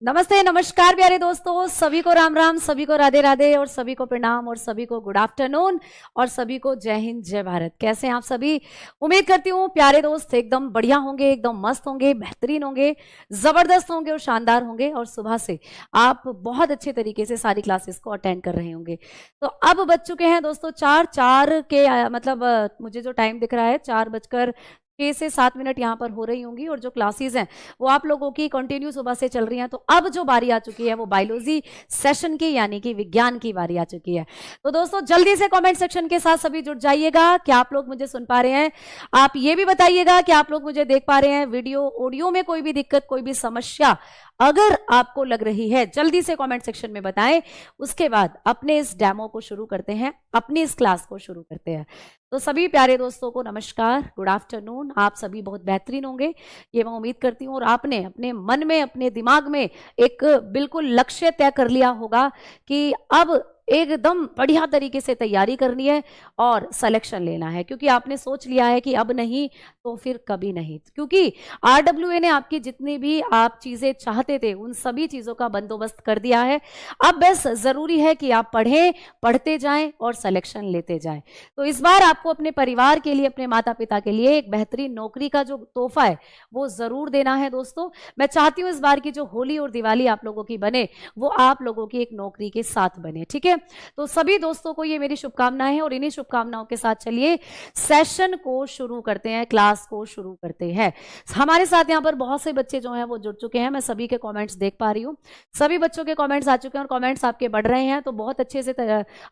नमस्ते, नमस्कार प्यारे दोस्तों, सभी को राम राम, सभी को राधे राधे और सभी को प्रणाम और सभी को गुड आफ्टरनून और सभी को जय हिंद जय भारत। कैसे हैं आप सभी? उम्मीद करती हूँ प्यारे दोस्त एकदम बढ़िया होंगे, एकदम मस्त होंगे, बेहतरीन होंगे, जबरदस्त होंगे और शानदार होंगे और सुबह से आप बहुत अच्छे तरीके से सारी क्लासेस को अटेंड कर रहे होंगे। तो अब बज चुके हैं दोस्तों चार के मतलब मुझे जो टाइम दिख रहा है 4:06 से 7 मिनट यहाँ पर हो रही होंगी और जो क्लासेस हैं वो आप लोगों की कंटिन्यू सुबह से चल रही हैं। तो अब जो बारी आ चुकी है वो बायोलॉजी सेशन की यानी कि विज्ञान की बारी आ चुकी है। तो दोस्तों जल्दी से कमेंट सेक्शन के साथ सभी जुड़ जाइएगा। क्या आप लोग मुझे सुन पा रहे हैं? आप ये भी बताइएगा कि आप लोग मुझे देख पा रहे हैं। वीडियो ऑडियो में कोई भी दिक्कत, कोई भी समस्या अगर आपको लग रही है जल्दी से कमेंट सेक्शन में बताएं। उसके बाद अपने इस डेमो को शुरू करते हैं, अपनी इस क्लास को शुरू करते हैं। तो सभी प्यारे दोस्तों को नमस्कार, गुड आफ्टरनून। आप सभी बहुत बेहतरीन होंगे ये मैं उम्मीद करती हूँ और आपने अपने मन में, अपने दिमाग में एक बिल्कुल लक्ष्य तय कर लिया होगा कि अब एकदम बढ़िया तरीके से तैयारी करनी है और सिलेक्शन लेना है, क्योंकि आपने सोच लिया है कि अब नहीं तो फिर कभी नहीं, क्योंकि आरडब्ल्यूए ने आपकी जितनी भी आप चीजें चाहते थे उन सभी चीजों का बंदोबस्त कर दिया है। अब बस जरूरी है कि आप पढ़ें, पढ़ते जाएं और सिलेक्शन लेते जाएं। तो इस बार आपको अपने परिवार के लिए, अपने माता पिता के लिए एक बेहतरीन नौकरी का जो तोहफा है वो जरूर देना है। दोस्तों मैं चाहती हूं इस बार की जो होली और दिवाली आप लोगों की बने वो आप लोगों की एक नौकरी के साथ बने, ठीक है? तो सभी दोस्तों को ये मेरी शुभकामनाएं हैं और इन्हीं शुभकामनाओं के साथ चलिए सेशन को शुरू करते हैं, क्लास को शुरू करते हैं। हमारे साथ यहाँ पर बहुत से बच्चे जो हैं वो जुड़ चुके हैं। मैं सभी के कमेंट्स देख पा रही हूँ, सभी बच्चों के कमेंट्स आ चुके हैं और कमेंट्स आपके बढ़ रहे हैं। तो बहुत अच्छे से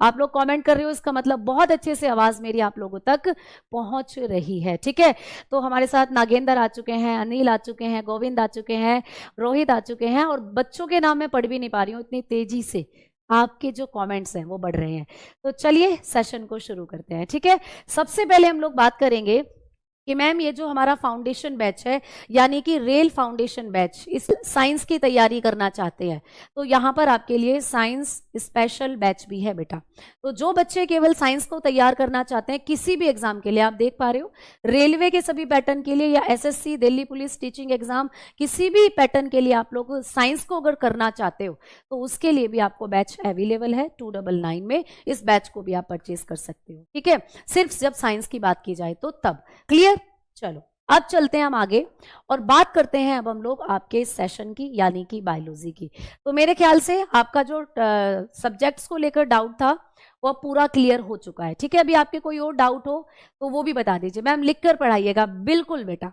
आप लोग कमेंट कर रहे हो, इसका मतलब बहुत अच्छे से आवाज मेरी आप लोगों तक पहुंच रही है, ठीक है? तो हमारे साथ नागेंद्र आ चुके हैं, अनिल आ चुके हैं, गोविंद आ चुके हैं, रोहित आ चुके हैं और बच्चों के नाम मैं पढ़ भी नहीं पा रही हूँ, इतनी तेजी से आपके जो कमेंट्स हैं वो बढ़ रहे हैं। तो चलिए सेशन को शुरू करते हैं, ठीक है? सबसे पहले हम लोग बात करेंगे कि मैम ये जो हमारा फाउंडेशन बैच है यानी कि रेल फाउंडेशन बैच, इस साइंस की तैयारी करना चाहते हैं तो यहाँ पर आपके लिए साइंस स्पेशल बैच भी है बेटा। तो जो बच्चे केवल साइंस को तैयार करना चाहते हैं किसी भी एग्जाम के लिए, आप देख पा रहे हो रेलवे के सभी पैटर्न के लिए या SSC, Delhi police teaching exam, किसी भी पैटर्न के लिए आप लोग साइंस को अगर करना चाहते हो तो उसके लिए भी आपको बैच अवेलेबल है 299 में। इस बैच को भी आप परचेज कर सकते हो, ठीक है? सिर्फ जब साइंस की बात की जाए तो तब। क्लियर? चलो अब चलते हैं हम आगे और बात करते हैं अब हम लोग आपके इस सेशन की यानी कि बायोलॉजी की। तो मेरे ख्याल से आपका जो सब्जेक्ट्स को लेकर डाउट था वो पूरा क्लियर हो चुका है, ठीक है? अभी आपके कोई और डाउट हो तो वो भी बता दीजिए। मैम लिखकर पढ़ाइएगा। बिल्कुल बेटा,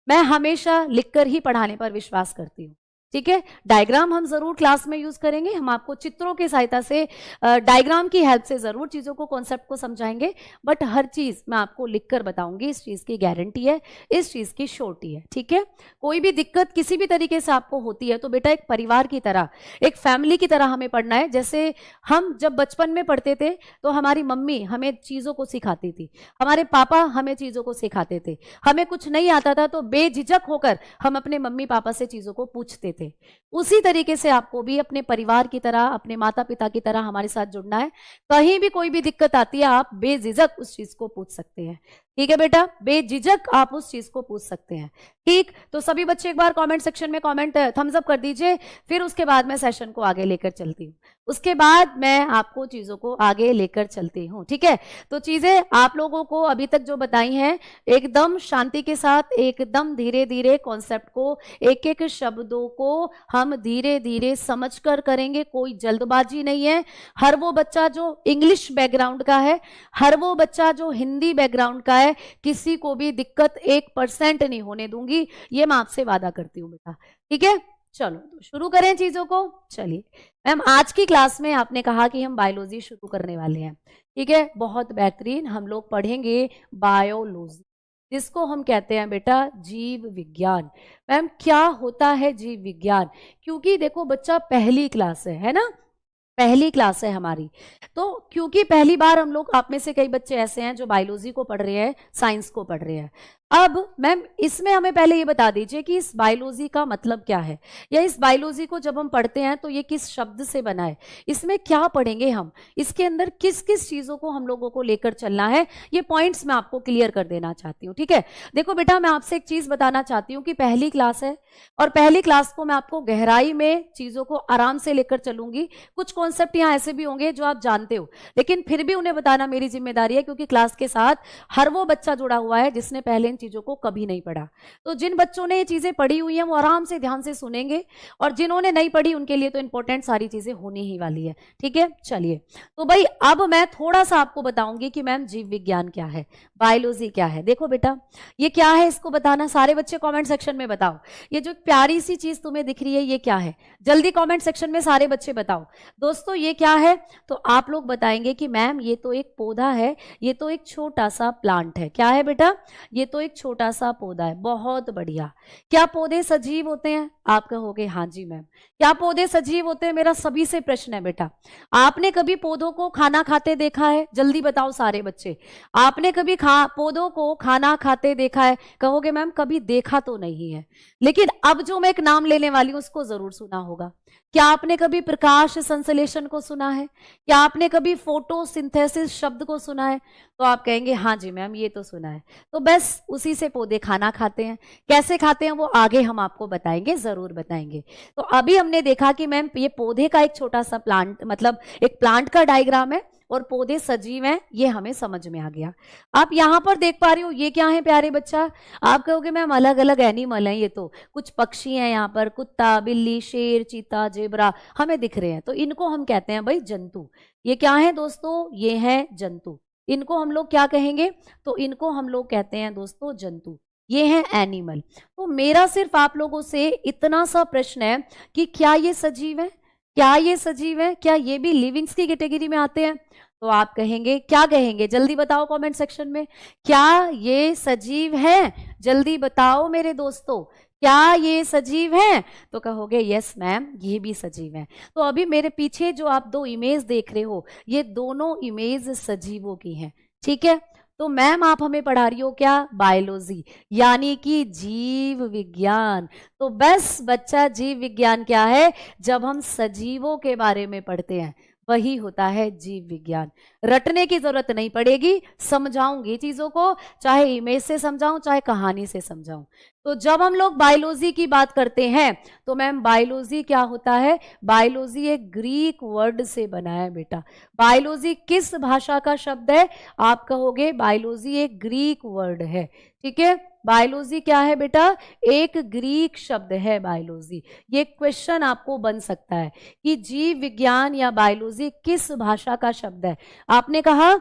मैं हमेशा लिखकर ही पढ़ाने पर विश्वास करती हूँ, ठीक है? डायग्राम हम जरूर क्लास में यूज करेंगे, हम आपको चित्रों की सहायता से डायग्राम की हेल्प से जरूर चीजों को, कॉन्सेप्ट को समझाएंगे, बट हर चीज मैं आपको लिखकर बताऊंगी। इस चीज की गारंटी है, इस चीज की श्योरिटी है, ठीक है? कोई भी दिक्कत किसी भी तरीके से आपको होती है तो बेटा एक परिवार की तरह, एक फैमिली की तरह हमें पढ़ना है। जैसे हम जब बचपन में पढ़ते थे तो हमारी मम्मी हमें चीजों को सिखाती थी, हमारे पापा हमें चीजों को सिखाते थे, हमें कुछ नहीं आता था तो बेझिझक होकर हम अपने मम्मी पापा से चीजों को पूछते थे। उसी तरीके से आपको भी अपने परिवार की तरह, अपने माता पिता की तरह हमारे साथ जुड़ना है। कहीं भी कोई भी दिक्कत आती है आप बेझिझक उस चीज को पूछ सकते हैं, ठीक है बेटा? बेझिझक आप उस चीज को पूछ सकते हैं, ठीक? तो सभी बच्चे एक बार कमेंट सेक्शन में कमेंट थम्स अप कर दीजिए, फिर उसके बाद मैं सेशन को आगे लेकर चलती हूँ, उसके बाद मैं आपको चीजों को आगे लेकर चलती हूँ, ठीक है? तो चीजें आप लोगों को अभी तक जो बताई हैं एकदम शांति के साथ, एकदम धीरे धीरे कॉन्सेप्ट को, एक एक शब्दों को हम धीरे धीरे समझ कर करेंगे, कोई जल्दबाजी नहीं है। हर वो बच्चा जो इंग्लिश बैकग्राउंड का है, हर वो बच्चा जो हिंदी बैकग्राउंड का है, किसी को भी दिक्कत 1% नहीं होने दूंगी, ये मैं आपसे वादा करती हूँ बेटा, ठीक है? चलो तो शुरू करें चीजों को। चलिए मैम आज की क्लास में आपने कहा कि हम बायोलॉजी शुरू करने वाले हैं, ठीक है? बहुत बेहतरीन। हम लोग पढ़ेंगे बायोलॉजी, जिसको हम कहते हैं बेटा जीव विज्ञान। मैम क्या होता है जीव विज्ञान? क्योंकि देखो बच्चा पहली क्लास है ना, पहली क्लास है हमारी, तो क्योंकि पहली बार हम लोग, आप में से कई बच्चे ऐसे हैं जो बायोलॉजी को पढ़ रहे हैं, साइंस को पढ़ रहे हैं, अब मैम इसमें हमें पहले ये बता दीजिए कि इस बायोलॉजी का मतलब क्या है, या इस बायोलॉजी को जब हम पढ़ते हैं तो ये किस शब्द से बना है, इसमें क्या पढ़ेंगे हम, इसके अंदर किस किस चीजों को हम लोगों को लेकर चलना है, ये पॉइंट्स मैं आपको क्लियर कर देना चाहती हूँ। ठीक है, देखो बेटा मैं आपसे एक चीज बताना चाहती हूँ कि पहली क्लास है और पहली क्लास को मैं आपको गहराई में चीजों को आराम से लेकर चलूंगी। कुछ कॉन्सेप्ट यहाँ ऐसे भी होंगे जो आप जानते हो, लेकिन फिर भी उन्हें बताना मेरी जिम्मेदारी है, क्योंकि क्लास के साथ हर वो बच्चा जुड़ा हुआ है जिसने पहले चीजों को कभी नहीं पढ़ा। तो जिन बच्चों ने ये चीजें पढ़ी हुई हैं वो आराम से ध्यान से सुनेंगे, और जिन्होंने नहीं पढ़ी उनके लिए तो इंपॉर्टेंट सारी चीजें होनी ही वाली है। ठीक है, चलिए तो भाई अब मैं थोड़ा सा आपको बताऊंगी कि मैम जीव विज्ञान क्या है, बायोलॉजी क्या है। देखो बेटा ये क्या है, इसको बताना सारे बच्चे कॉमेंट सेक्शन में बताओ। ये जो प्यारी सी चीज तुम्हें दिख रही है ये क्या है, जल्दी कॉमेंट सेक्शन में सारे बच्चे बताओ। दोस्तों ये क्या है, तो आप लोग बताएंगे कि मैम ये तो एक पौधा है, ये तो एक छोटा सा प्लांट है। क्या है बेटा, ये तो एक छोटा सा पौधा है। बहुत बढ़िया। क्या पौधे सजीव होते हैं, आप कहोगे हाँ जी मैम। क्या पौधे सजीव होते हैं, मेरा सभी से प्रश्न है बेटा। आपने कभी पौधों को खाना खाते देखा है, जल्दी बताओ सारे बच्चे। आपने कभी पौधों को खाना खाते देखा है, कहोगे मैम कभी देखा तो नहीं है, लेकिन अब जो मैं एक नाम लेने वाली हूं उसको जरूर सुना होगा। क्या आपने कभी प्रकाश संश्लेषण को सुना है, क्या आपने कभी फोटोसिंथेसिस शब्द को सुना है, तो आप कहेंगे हाँ जी मैम ये तो सुना है। तो बस उसी से पौधे खाना खाते हैं। कैसे खाते हैं वो आगे हम आपको बताएंगे, जरूर बताएंगे। तो अभी हमने देखा कि मैम ये पौधे का एक छोटा सा प्लांट, मतलब एक प्लांट का डायग्राम है और पौधे सजीव हैं, ये हमें समझ में आ गया। आप यहां पर देख पा रहे हो ये क्या है प्यारे बच्चा, आप कहोगे मैम अलग अलग एनिमल हैं, ये तो कुछ पक्षी हैं यहाँ पर, कुत्ता, बिल्ली, शेर, चीता, जेबरा हमें दिख रहे हैं, तो इनको हम कहते हैं भाई जंतु। ये क्या है दोस्तों, ये है जंतु। इनको हम लोग क्या कहेंगे, तो इनको हम लोग कहते हैं दोस्तों जंतु। ये है एनिमल। तो मेरा सिर्फ आप लोगों से इतना सा प्रश्न है कि क्या ये सजीव है, क्या ये सजीव है, क्या ये भी लिविंग्स की कैटेगरी में आते हैं, तो आप कहेंगे, क्या कहेंगे जल्दी बताओ कमेंट सेक्शन में, क्या ये सजीव है, जल्दी बताओ मेरे दोस्तों, क्या ये सजीव है, तो कहोगे यस मैम ये भी सजीव है। तो अभी मेरे पीछे जो आप दो इमेज देख रहे हो ये दोनों इमेज सजीवों की हैं। ठीक है, तो मैम आप हमें पढ़ा रही हो क्या, बायोलॉजी, यानी कि जीव विज्ञान। तो बस बच्चा जीव विज्ञान क्या है, जब हम सजीवों के बारे में पढ़ते हैं वही होता है जीव विज्ञान। रटने की जरूरत नहीं पड़ेगी, समझाऊंगी चीजों को, चाहे इमेज से समझाऊं चाहे कहानी से समझाऊं। तो जब हम लोग बायोलॉजी की बात करते हैं तो मैम बायोलॉजी क्या होता है, बायोलॉजी एक ग्रीक वर्ड से बना है बेटा। बायोलॉजी किस भाषा का शब्द है, आप कहोगे बायोलॉजी एक ग्रीक वर्ड है। ठीक है, बायोलॉजी क्या है बेटा, एक ग्रीक शब्द है बायोलॉजी। ये क्वेश्चन आपको बन सकता है कि जीव विज्ञान या बायोलॉजी किस भाषा का शब्द है। आपने कहा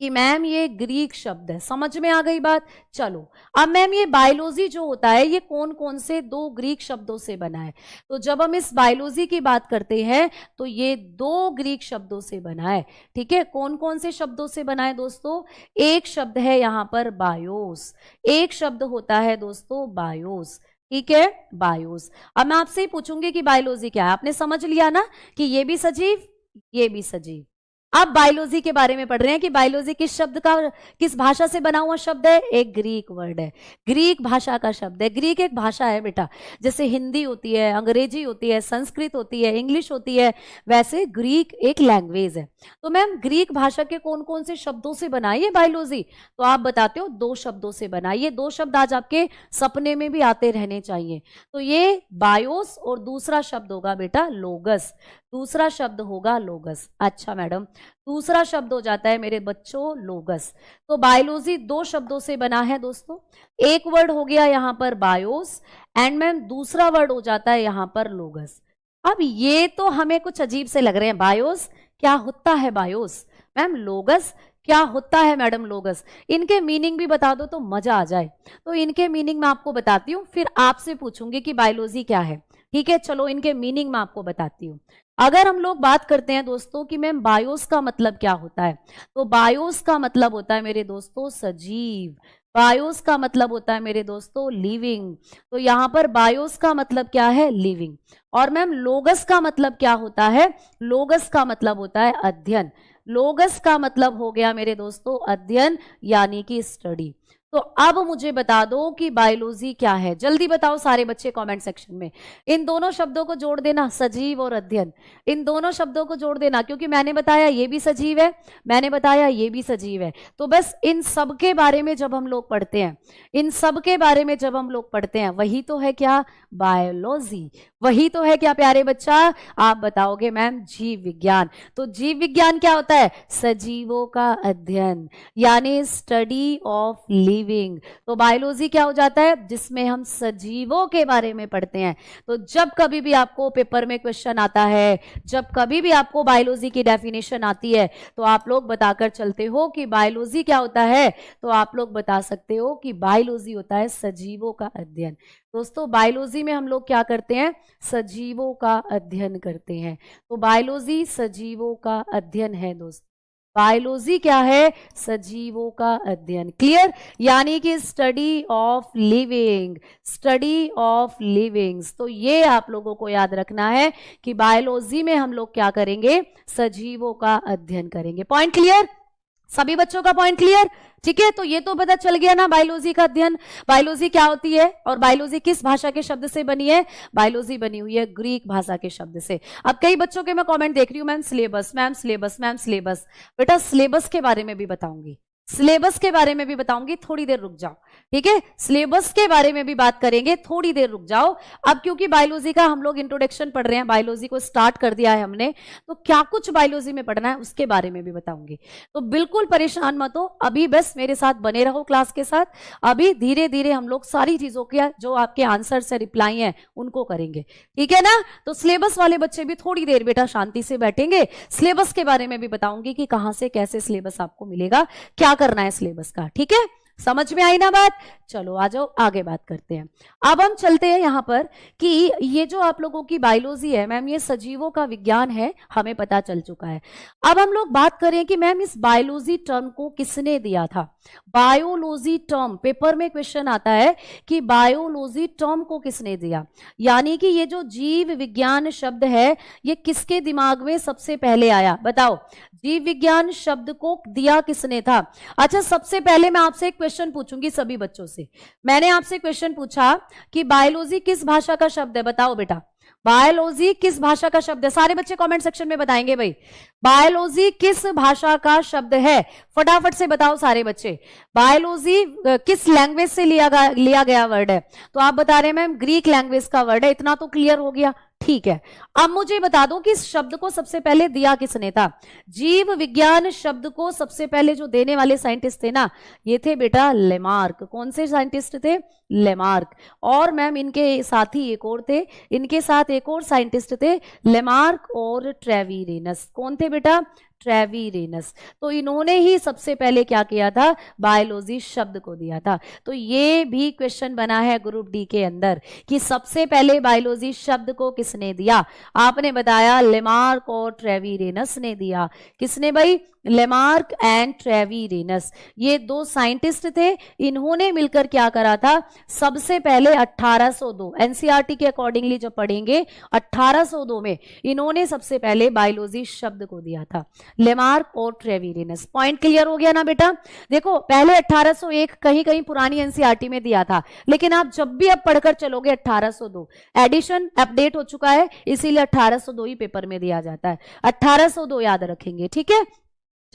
कि मैम ये ग्रीक शब्द है, समझ में आ गई बात। चलो अब मैम ये बायोलॉजी जो होता है ये कौन कौन से दो ग्रीक शब्दों से बना है, तो जब हम इस बायोलॉजी की बात करते हैं तो ये दो ग्रीक शब्दों से बना है। ठीक है, कौन कौन से शब्दों से बना है दोस्तों, एक शब्द है यहाँ पर बायोस, एक शब्द होता है दोस्तों बायोस। ठीक है, बायोस। अब मैं आपसे ही पूछूंगी कि बायोलॉजी क्या है, आपने समझ लिया ना कि ये भी सजीव ये भी सजीव। आप बायोलॉजी के बारे में पढ़ रहे हैं कि बायोलॉजी किस शब्द का, किस भाषा से बना हुआ शब्द है, एक ग्रीक वर्ड है, ग्रीक भाषा का शब्द है। ग्रीक एक भाषा है बेटा, जैसे हिंदी होती है, अंग्रेजी होती है, संस्कृत होती है, इंग्लिश होती है, वैसे ग्रीक एक लैंग्वेज है। तो मैम ग्रीक भाषा के कौन कौन से शब्दों से बनाई है बायोलॉजी, तो आप बताते हो दो शब्दों से बनाई है। दो शब्द आज आपके सपने में भी आते रहने चाहिए। तो ये बायोस और दूसरा शब्द होगा बेटा लोगस, दूसरा शब्द होगा लोगस। अच्छा मैडम, दूसरा शब्द हो जाता है मेरे बच्चों लोगस। तो बायोलॉजी दो शब्दों से बना है दोस्तों, एक वर्ड हो गया यहाँ पर बायोस एंड मैम दूसरा वर्ड हो जाता है यहाँ पर लोगस। अब ये तो हमें कुछ अजीब से लग रहे हैं, बायोस क्या होता है, बायोस मैम लोगस क्या होता है मैडम लोगस, इनके मीनिंग भी बता दो तो मजा आ जाए। तो इनके मीनिंग मैं आपको बताती हूँ, फिर आपसे पूछूंगी कि बायोलॉजी क्या है। ठीक है, चलो इनके मीनिंग मैं आपको बताती हूँ। अगर हम लोग बात करते हैं दोस्तों कि मैम बायोस का मतलब क्या होता है, तो बायोस का मतलब होता है मेरे दोस्तों सजीव, बायोस का मतलब होता है मेरे दोस्तों लिविंग। तो यहाँ पर बायोस का मतलब क्या है, लिविंग। और मैम लोगस का मतलब क्या होता है, लोगस का मतलब होता है अध्ययन। लोगस का मतलब हो गया मेरे दोस्तों अध्ययन यानी कि स्टडी। तो अब मुझे बता दो कि बायोलॉजी क्या है, जल्दी बताओ सारे बच्चे कमेंट सेक्शन में। इन दोनों शब्दों को जोड़ देना, सजीव और अध्ययन, इन दोनों शब्दों को जोड़ देना, क्योंकि मैंने बताया ये भी सजीव है, मैंने बताया ये भी सजीव है। तो बस इन सब के बारे में जब हम लोग पढ़ते हैं, इन सब के बारे में जब हम लोग पढ़ते हैं, वही तो है क्या, बायोलॉजी। वही तो है क्या प्यारे बच्चा, आप बताओगे मैम जीव विज्ञान। तो जीव विज्ञान क्या होता है, सजीवों का अध्ययन, यानी स्टडी ऑफ लिविंग। तो बायोलॉजी क्या हो जाता है, जिसमें हम सजीवों के बारे में पढ़ते हैं। तो जब कभी भी आपको पेपर में क्वेश्चन आता है, जब कभी भी आपको बायोलॉजी की डेफिनेशन आती है, तो आप लोग बताकर चलते हो कि बायोलॉजी क्या होता है, तो आप लोग बता सकते हो कि बायोलॉजी होता है सजीवों का अध्ययन। दोस्तों बायोलॉजी में हम लोग क्या करते हैं, सजीवों का अध्ययन करते हैं। तो बायोलॉजी सजीवों का अध्ययन है दोस्तों, बायोलॉजी क्या है, सजीवों का अध्ययन। क्लियर, यानी कि study of living, study of livings. तो ये आप लोगों को याद रखना है कि बायोलॉजी में हम लोग क्या करेंगे, सजीवों का अध्ययन करेंगे। पॉइंट क्लियर, सभी बच्चों का पॉइंट क्लियर, ठीक है। तो ये तो पता चल गया ना बायोलॉजी का अध्ययन, बायोलॉजी क्या होती है, और बायोलॉजी किस भाषा के शब्द से बनी है, बायोलॉजी बनी हुई है ग्रीक भाषा के शब्द से। अब कई बच्चों के मैं कमेंट देख रही हूँ, ma'am syllabus, ma'am syllabus, ma'am syllabus. बेटा सिलेबस के बारे में भी बताऊंगी, सिलेबस के बारे में भी बताऊंगी, थोड़ी देर रुक जाओ, ठीक है। सिलेबस के बारे में भी बात करेंगे, थोड़ी देर रुक जाओ। अब क्योंकि बायोलॉजी का हम लोग इंट्रोडक्शन पढ़ रहे हैं, बायोलॉजी को स्टार्ट कर दिया है हमने, तो क्या कुछ बायोलॉजी में पढ़ना है उसके बारे में भी बताऊंगी। तो बिल्कुल परेशान मत हो, अभी बस मेरे साथ बने रहो क्लास के साथ। अभी धीरे धीरे हम लोग सारी चीजों के जो आपके आंसर से रिप्लाई है उनको करेंगे, ठीक है ना। तो सिलेबस वाले बच्चे भी थोड़ी देर बेटा शांति से बैठेंगे, सिलेबस के बारे में भी बताऊंगी कि कहां से कैसे सिलेबस आपको मिलेगा, क्या करना है सिलेबस का, ठीक है। समझ में आई ना बात, चलो आ जाओ आगे बात करते हैं। अब हम चलते हैं यहां पर कि ये जो आप लोगों की बायोलॉजी है मैम, ये सजीवों का विज्ञान है, हमें पता चल चुका है। अब हम लोग बात करें कि मैम इस बायोलॉजी टर्म को किसने दिया था। बायोलॉजी टर्म, पेपर में क्वेश्चन आता है कि बायोलॉजी टर्म को किसने दिया, यानी कि ये जो जीव विज्ञान शब्द है ये किसके दिमाग में सबसे पहले आया, बताओ। जीव विज्ञान शब्द को दिया किसने था। अच्छा सबसे पहले मैं आपसे एक क्वेश्चन पूछूंगी सभी बच्चों से। मैंने आपसे क्वेश्चन पूछा कि बायोलॉजी किस भाषा का शब्द है, बताओ बेटा। बायोलॉजी किस भाषा का शब्द है, सारे बच्चे कमेंट सेक्शन में बताएंगे भाई, बायोलॉजी किस भाषा का शब्द है, फटाफट से बताओ सारे बच्चे। बायोलॉजी किस लैंग्वेज से लिया गया वर्ड है, तो आप बता रहे हैं मैम ग्रीक लैंग्वेज का वर्ड है, इतना तो क्लियर हो गया, ठीक है। अब मुझे बता दो कि इस शब्द को सबसे पहले दिया किसने था। जीव विज्ञान शब्द को सबसे पहले जो देने वाले साइंटिस्ट थे ना, ये थे बेटा लेमार्क। कौन से साइंटिस्ट थे, लेमार्क। और मैम इनके साथी एक और थे, इनके साथ एक और साइंटिस्ट थे, लेमार्क और ट्रेविरेनस। कौन थे बेटा, ट्रेविरेनस। तो इन्होंने ही सबसे पहले क्या किया था, बायोलॉजी शब्द को दिया था। तो ये भी क्वेश्चन बना है ग्रुप डी के अंदर कि सबसे पहले बायोलॉजी शब्द को किसने दिया, आपने बताया लेमार्क और ट्रेविरेनस ने दिया। किसने भाई, लेमार्क एंड ट्रेविरेनस, ये दो साइंटिस्ट थे, इन्होंने मिलकर क्या करा था, सबसे पहले 1802 एनसीईआरटी के अकॉर्डिंगली जब पढ़ेंगे 1802 में इन्होंने सबसे पहले बायोलॉजी शब्द को दिया था, लेमार्क और ट्रेविरेनस। पॉइंट क्लियर हो गया ना बेटा। देखो पहले 1801 कहीं कहीं पुरानी एनसीईआरटी में दिया था, लेकिन आप जब भी अब पढ़कर चलोगे 1802, एडिशन अपडेट हो चुका है, इसीलिए 1802 ही पेपर में दिया जाता है, 1802 याद रखेंगे, ठीक है।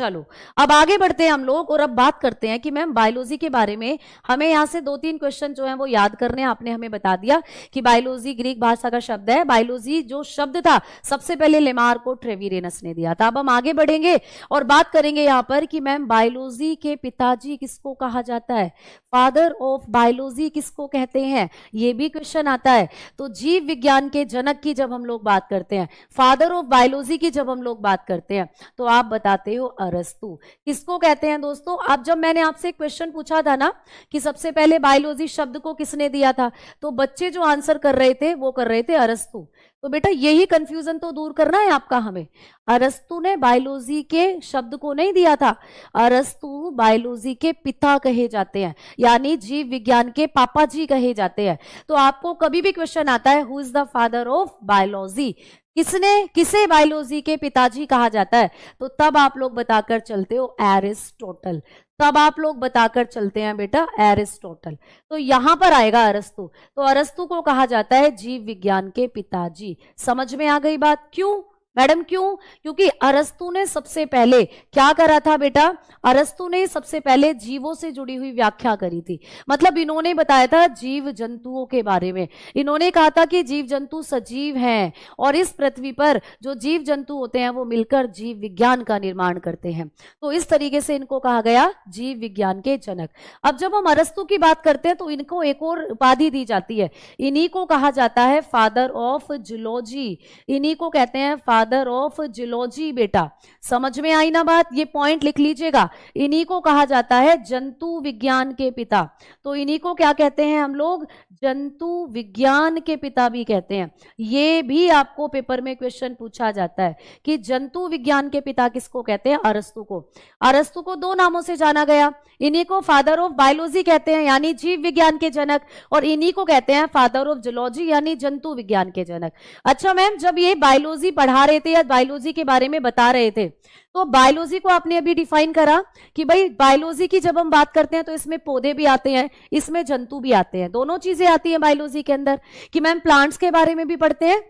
चलो अब आगे बढ़ते हैं हम लोग और अब बात करते हैं कि मैम बायोलॉजी के बारे में हमें यहाँ से 2-3 क्वेश्चन जो हैं वो याद करने हैं। आपने हमें बता दिया कि बायोलॉजी ग्रीक भाषा का शब्द है, बायोलॉजी जो शब्द था सबसे पहले लेमार्क और ट्रेविरेनस ने दिया था। अब हम आगे बढ़ेंगे और बात करेंगे यहाँ पर कि मैम बायोलॉजी के पिताजी किसको कहा जाता है, फादर ऑफ बायोलॉजी किसको कहते हैं, ये भी क्वेश्चन आता है। तो जीव विज्ञान के जनक की जब हम लोग बात करते हैं, फादर ऑफ बायोलॉजी की जब हम लोग बात करते हैं, तो आप बताते हो अरस्तु। किसको कहते हैं दोस्तों। अब जब मैंने आपसे क्वेश्चन पूछा था ना कि सबसे पहले बायोलॉजी शब्द को किसने दिया था, तो बच्चे जो आंसर कर रहे थे वो कर रहे थे अरस्तु। तो बेटा यही कंफ्यूजन तो दूर करना है आपका हमें। अरस्तु ने बायोलॉजी के शब्द को नहीं दिया था, अरस्तु बायोलॉजी के पिता कहे जाते हैं, यानी जीव विज्ञान के पापा जी कहे जाते हैं। तो आपको कभी भी क्वेश्चन आता है who is the father of biology, किसे बायोलॉजी के पिताजी कहा जाता है, तो तब आप लोग बताकर चलते हो एरिस्टोटल। तब आप लोग बताकर चलते हैं बेटा एरिस्टोटल। तो यहां पर आएगा अरस्तु। तो अरस्तु को कहा जाता है जीव विज्ञान के पिताजी। समझ में आ गई बात? क्यों मैडम, क्यों? क्योंकि अरस्तु ने सबसे पहले क्या करा था बेटा? अरस्तु ने सबसे पहले जीवों से जुड़ी हुई व्याख्या करी थी। मतलब इन्होंने बताया था जीव जंतुओं के बारे में। इन्होंने कहा था कि जीव जंतु सजीव हैं और इस पृथ्वी पर जो जीव जंतु होते हैं वो मिलकर जीव विज्ञान का निर्माण करते हैं। तो इस तरीके से इनको कहा गया जीव विज्ञान के जनक। अब जब हम अरस्तु की बात करते हैं तो इनको एक और उपाधि दी जाती है। इन्हीं को कहा जाता है फादर ऑफ जूलॉजी। इन्हीं को कहते हैं फादर ऑफ जूलॉजी। बेटा समझ में आई ना बात? ये पॉइंट लिख लीजिएगा। इन्हीं को कहा जाता है जंतु विज्ञान के पिता। तो इन्हीं को क्या कहते हैं हम लोग? जंतु विज्ञान के पिता भी कहते हैं। ये भी आपको पेपर में क्वेश्चन पूछा जाता है कि जंतु विज्ञान के पिता किसको कहते हैं? अरस्तु को। अरस्तु को दो नामों से जाना गया। इन्हीं को फादर ऑफ बायोलॉजी कहते हैं यानी जीव विज्ञान के जनक, और इन्हीं को कहते हैं फादर ऑफ जूलॉजी यानी जंतु विज्ञान के जनक। अच्छा मैम, जब ये बायोलॉजी पढ़ा रहे थे या बायोलॉजी के बारे में बता रहे थे तो बायोलॉजी को आपने अभी डिफाइन करा कि भाई बायोलॉजी की जब हम बात करते हैं तो इसमें पौधे भी आते हैं, इसमें जंतु भी आते हैं, दोनों चीजें आती हैं बायोलॉजी के अंदर। कि मैम प्लांट्स के बारे में भी पढ़ते हैं।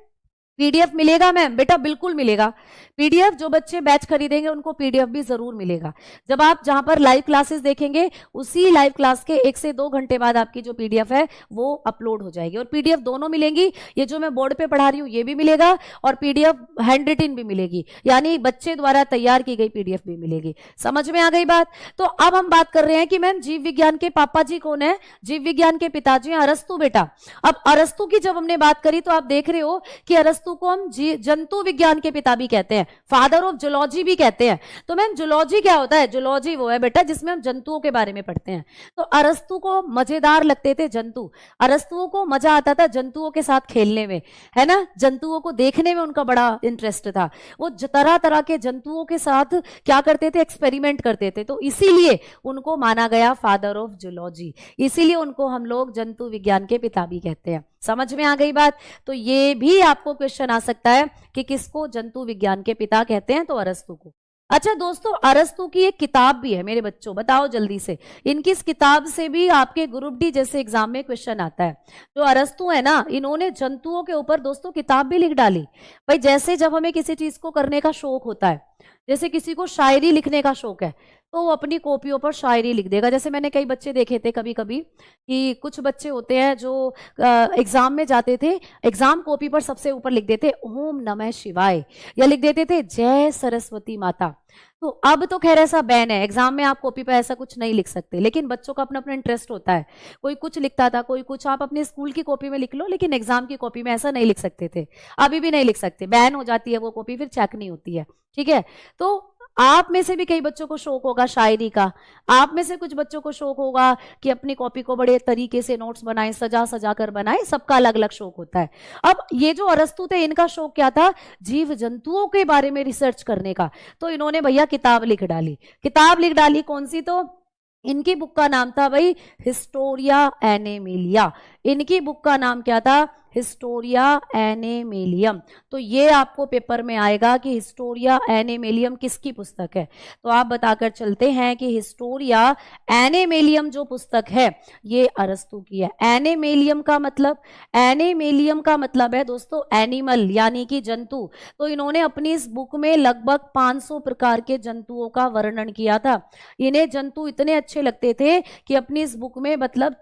पीडीएफ मिलेगा मैम? बेटा बिल्कुल मिलेगा पीडीएफ। जो बच्चे बैच खरीदेंगे उनको पीडीएफ भी जरूर मिलेगा। जब आप जहां पर लाइव क्लासेस देखेंगे उसी लाइव क्लास के 1 से 2 घंटे बाद आपकी जो पीडीएफ है वो अपलोड हो जाएगी। और पीडीएफ दोनों मिलेंगी, ये जो मैं बोर्ड पे पढ़ा रही हूँ ये भी मिलेगा और पीडीएफ हैंड रिटन भी मिलेगी, यानी बच्चे द्वारा तैयार की गई पीडीएफ भी मिलेगी। समझ में आ गई बात? तो अब हम बात कर रहे हैं कि मैम जीव विज्ञान के पापा जी कौन है? जीव विज्ञान के पिताजी हैं अरस्तु। बेटा अब अरस्तु की जब हमने बात करी तो आप देख रहे हो कि अरस्तु को हम जंतु विज्ञान के पिता भी कहते हैं, फादर ऑफ जूलॉजी भी कहते हैं। तो मैम जूलॉजी क्या होता है? जूलॉजी वो है बेटा जिसमें हम जंतुओं के बारे में पढ़ते हैं। तो अरस्तु को मजेदार लगते थे जंतु। अरस्तुओं को मजा आता था जंतुओं के साथ खेलने में, है ना? जंतुओं को देखने में उनका बड़ा इंटरेस्ट था। वो तरह तरह के जंतुओं के साथ क्या करते थे? एक्सपेरिमेंट करते थे। तो इसीलिए उनको माना गया फादर ऑफ जूलॉजी। इसीलिए उनको हम लोग जंतु विज्ञान के पिता भी कहते हैं। समझ में आ गई बात? तो ये भी आपको क्वेश्चन आ सकता है कि किसको जंतु विज्ञान के पिता कहते हैं? तो अरस्तु को। अच्छा दोस्तों, अरस्तु की एक किताब भी है मेरे बच्चों, बताओ जल्दी से। इनकी इस किताब से भी आपके ग्रुप डी जैसे एग्जाम में क्वेश्चन आता है। जो अरस्तु है ना, इन्होंने जंतुओं के ऊपर दोस्तों किताब भी लिख डाली। भाई जैसे जब हमें किसी चीज को करने का शौक होता है, जैसे किसी को शायरी लिखने का शौक है तो वो अपनी कॉपियों पर शायरी लिख देगा। जैसे मैंने कई बच्चे देखे थे कभी कभी कि कुछ बच्चे होते हैं जो एग्जाम में जाते थे, एग्जाम कॉपी पर सबसे ऊपर लिख देते ओम नमः शिवाय या लिख देते थे जय सरस्वती माता। तो अब तो खैर ऐसा बैन है, एग्जाम में आप कॉपी पर ऐसा कुछ नहीं लिख सकते, लेकिन बच्चों का अपना अपना इंटरेस्ट होता है। कोई कुछ लिखता था, कोई कुछ। आप अपने स्कूल की कॉपी में लिख लो, लेकिन एग्जाम की कॉपी में ऐसा नहीं लिख सकते थे। अभी भी नहीं लिख सकते, बैन हो जाती है वो कॉपी, फिर चेक नहीं होती है। ठीक है, तो आप में से भी कई बच्चों को शौक होगा शायरी का। आप में से कुछ बच्चों को शौक होगा कि अपनी कॉपी को बड़े तरीके से नोट्स बनाएं, सजा सजा कर बनाएं। सबका अलग अलग शौक होता है। अब ये जो अरस्तु थे, इनका शौक क्या था? जीव जंतुओं के बारे में रिसर्च करने का। तो इन्होंने भैया किताब लिख डाली। किताब लिख डाली कौन सी? तो इनकी बुक का नाम था भाई हिस्टोरिया एनिमेलिया। इनकी बुक का नाम क्या था? हिस्टोरिया एनिमेलियम। तो ये आपको पेपर में आएगा कि हिस्टोरिया एनिमेलियम किसकी पुस्तक है। तो आप बताकर चलते हैं कि हिस्टोरिया एनिमेलियम जो पुस्तक है ये अरस्तु की है। एनिमेलियम का मतलब है दोस्तों एनिमल यानी कि जंतु। तो इन्होंने अपनी इस बुक में लगभग 500 प्रकार के जंतुओं का वर्णन किया था। इन्हें जंतु इतने अच्छे लगते थे कि अपनी इस बुक में मतलब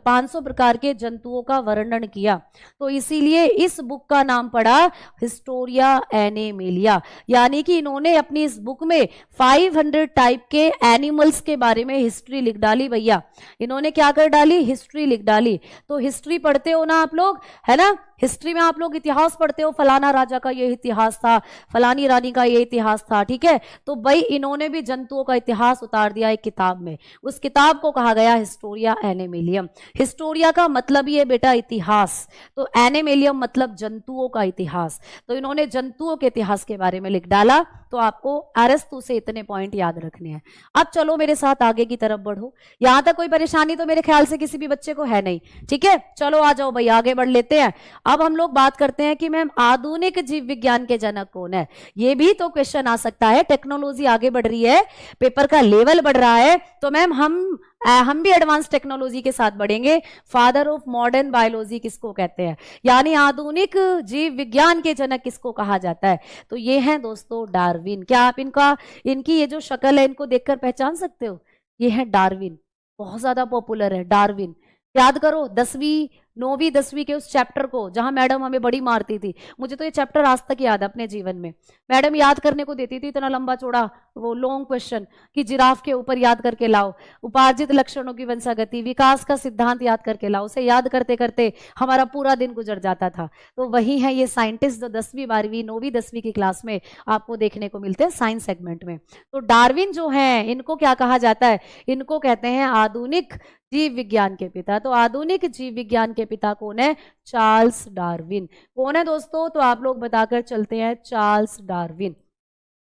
500 प्रकार के जंतुओं का वर्णन किया। तो इसीलिए इस बुक का नाम पड़ा हिस्टोरिया एनिमेलिया। यानी कि इन्होंने अपनी इस बुक में 500 टाइप के एनिमल्स के बारे में हिस्ट्री लिख डाली। भैया इन्होंने क्या कर डाली? हिस्ट्री लिख डाली। तो हिस्ट्री पढ़ते हो ना आप लोग, है ना? हिस्ट्री में आप लोग इतिहास पढ़ते हो, फलाना राजा का ये इतिहास था, फलानी रानी का ये इतिहास था। ठीक है, तो भाई इन्होंने भी जंतुओं का इतिहास उतार दिया एक किताब में। उस किताब को कहा गया हिस्टोरिया एनिमेलियम। हिस्टोरिया का मतलब ये बेटा इतिहास, तो एनिमेलियम मतलब जंतुओं का इतिहास। तो इन्होंने जंतुओं के इतिहास के बारे में लिख डाला। तो आपको अरस्तु से इतने पॉइंट याद रखने हैं। अब चलो मेरे साथ आगे की तरफ बढ़ो। यहां तक कोई परेशानी तो मेरे ख्याल से किसी भी बच्चे को है नहीं। ठीक है, चलो आ जाओ भाई, आगे बढ़ लेते हैं। अब हम लोग बात करते हैं कि मैम आधुनिक जीव विज्ञान के जनक कौन है। ये भी तो क्वेश्चन आ सकता है, टेक्नोलॉजी आगे बढ़ रही है, पेपर का लेवल बढ़ रहा है, तो मैम हम भी एडवांस टेक्नोलॉजी के साथ बढ़ेंगे। फादर ऑफ मॉडर्न बायोलॉजी किसको कहते हैं, यानी आधुनिक जीव विज्ञान के जनक किसको कहा जाता है, तो ये है दोस्तों डार्विन। क्या आप इनकी ये जो शक्ल है इनको देखकर पहचान सकते हो, ये है डार्विन, बहुत ज्यादा पॉपुलर है डार्विन। याद करो 10वीं 9वीं 10वीं के उस चैप्टर को जहां मैडम हमें बड़ी मारती थी, मुझे तो ये चैप्टर आज तक याद है अपने जीवन में। मैडम याद करने को देती थी इतना लंबा चौड़ा वो लॉन्ग क्वेश्चन कि जिराफ के ऊपर याद करके लाओ, उपार्जित लक्षणों की वंशागति, विकास का सिद्धांत याद करके लाओ। उसे याद करते करते हमारा पूरा दिन गुजर जाता था। तो वही है ये साइंटिस्ट जो 10वीं 12वीं 9वीं 10वीं की क्लास में आपको देखने को मिलते हैं साइंस सेगमेंट में। तो डार्विन जो है इनको क्या कहा जाता है, इनको कहते हैं आधुनिक जीव विज्ञान के पिता। तो आधुनिक जीव विज्ञान के पिता कौन है, चार्ल्स डार्विन। कौन है दोस्तों, तो आप लोग बताकर चलते हैं चार्ल्स डार्विन।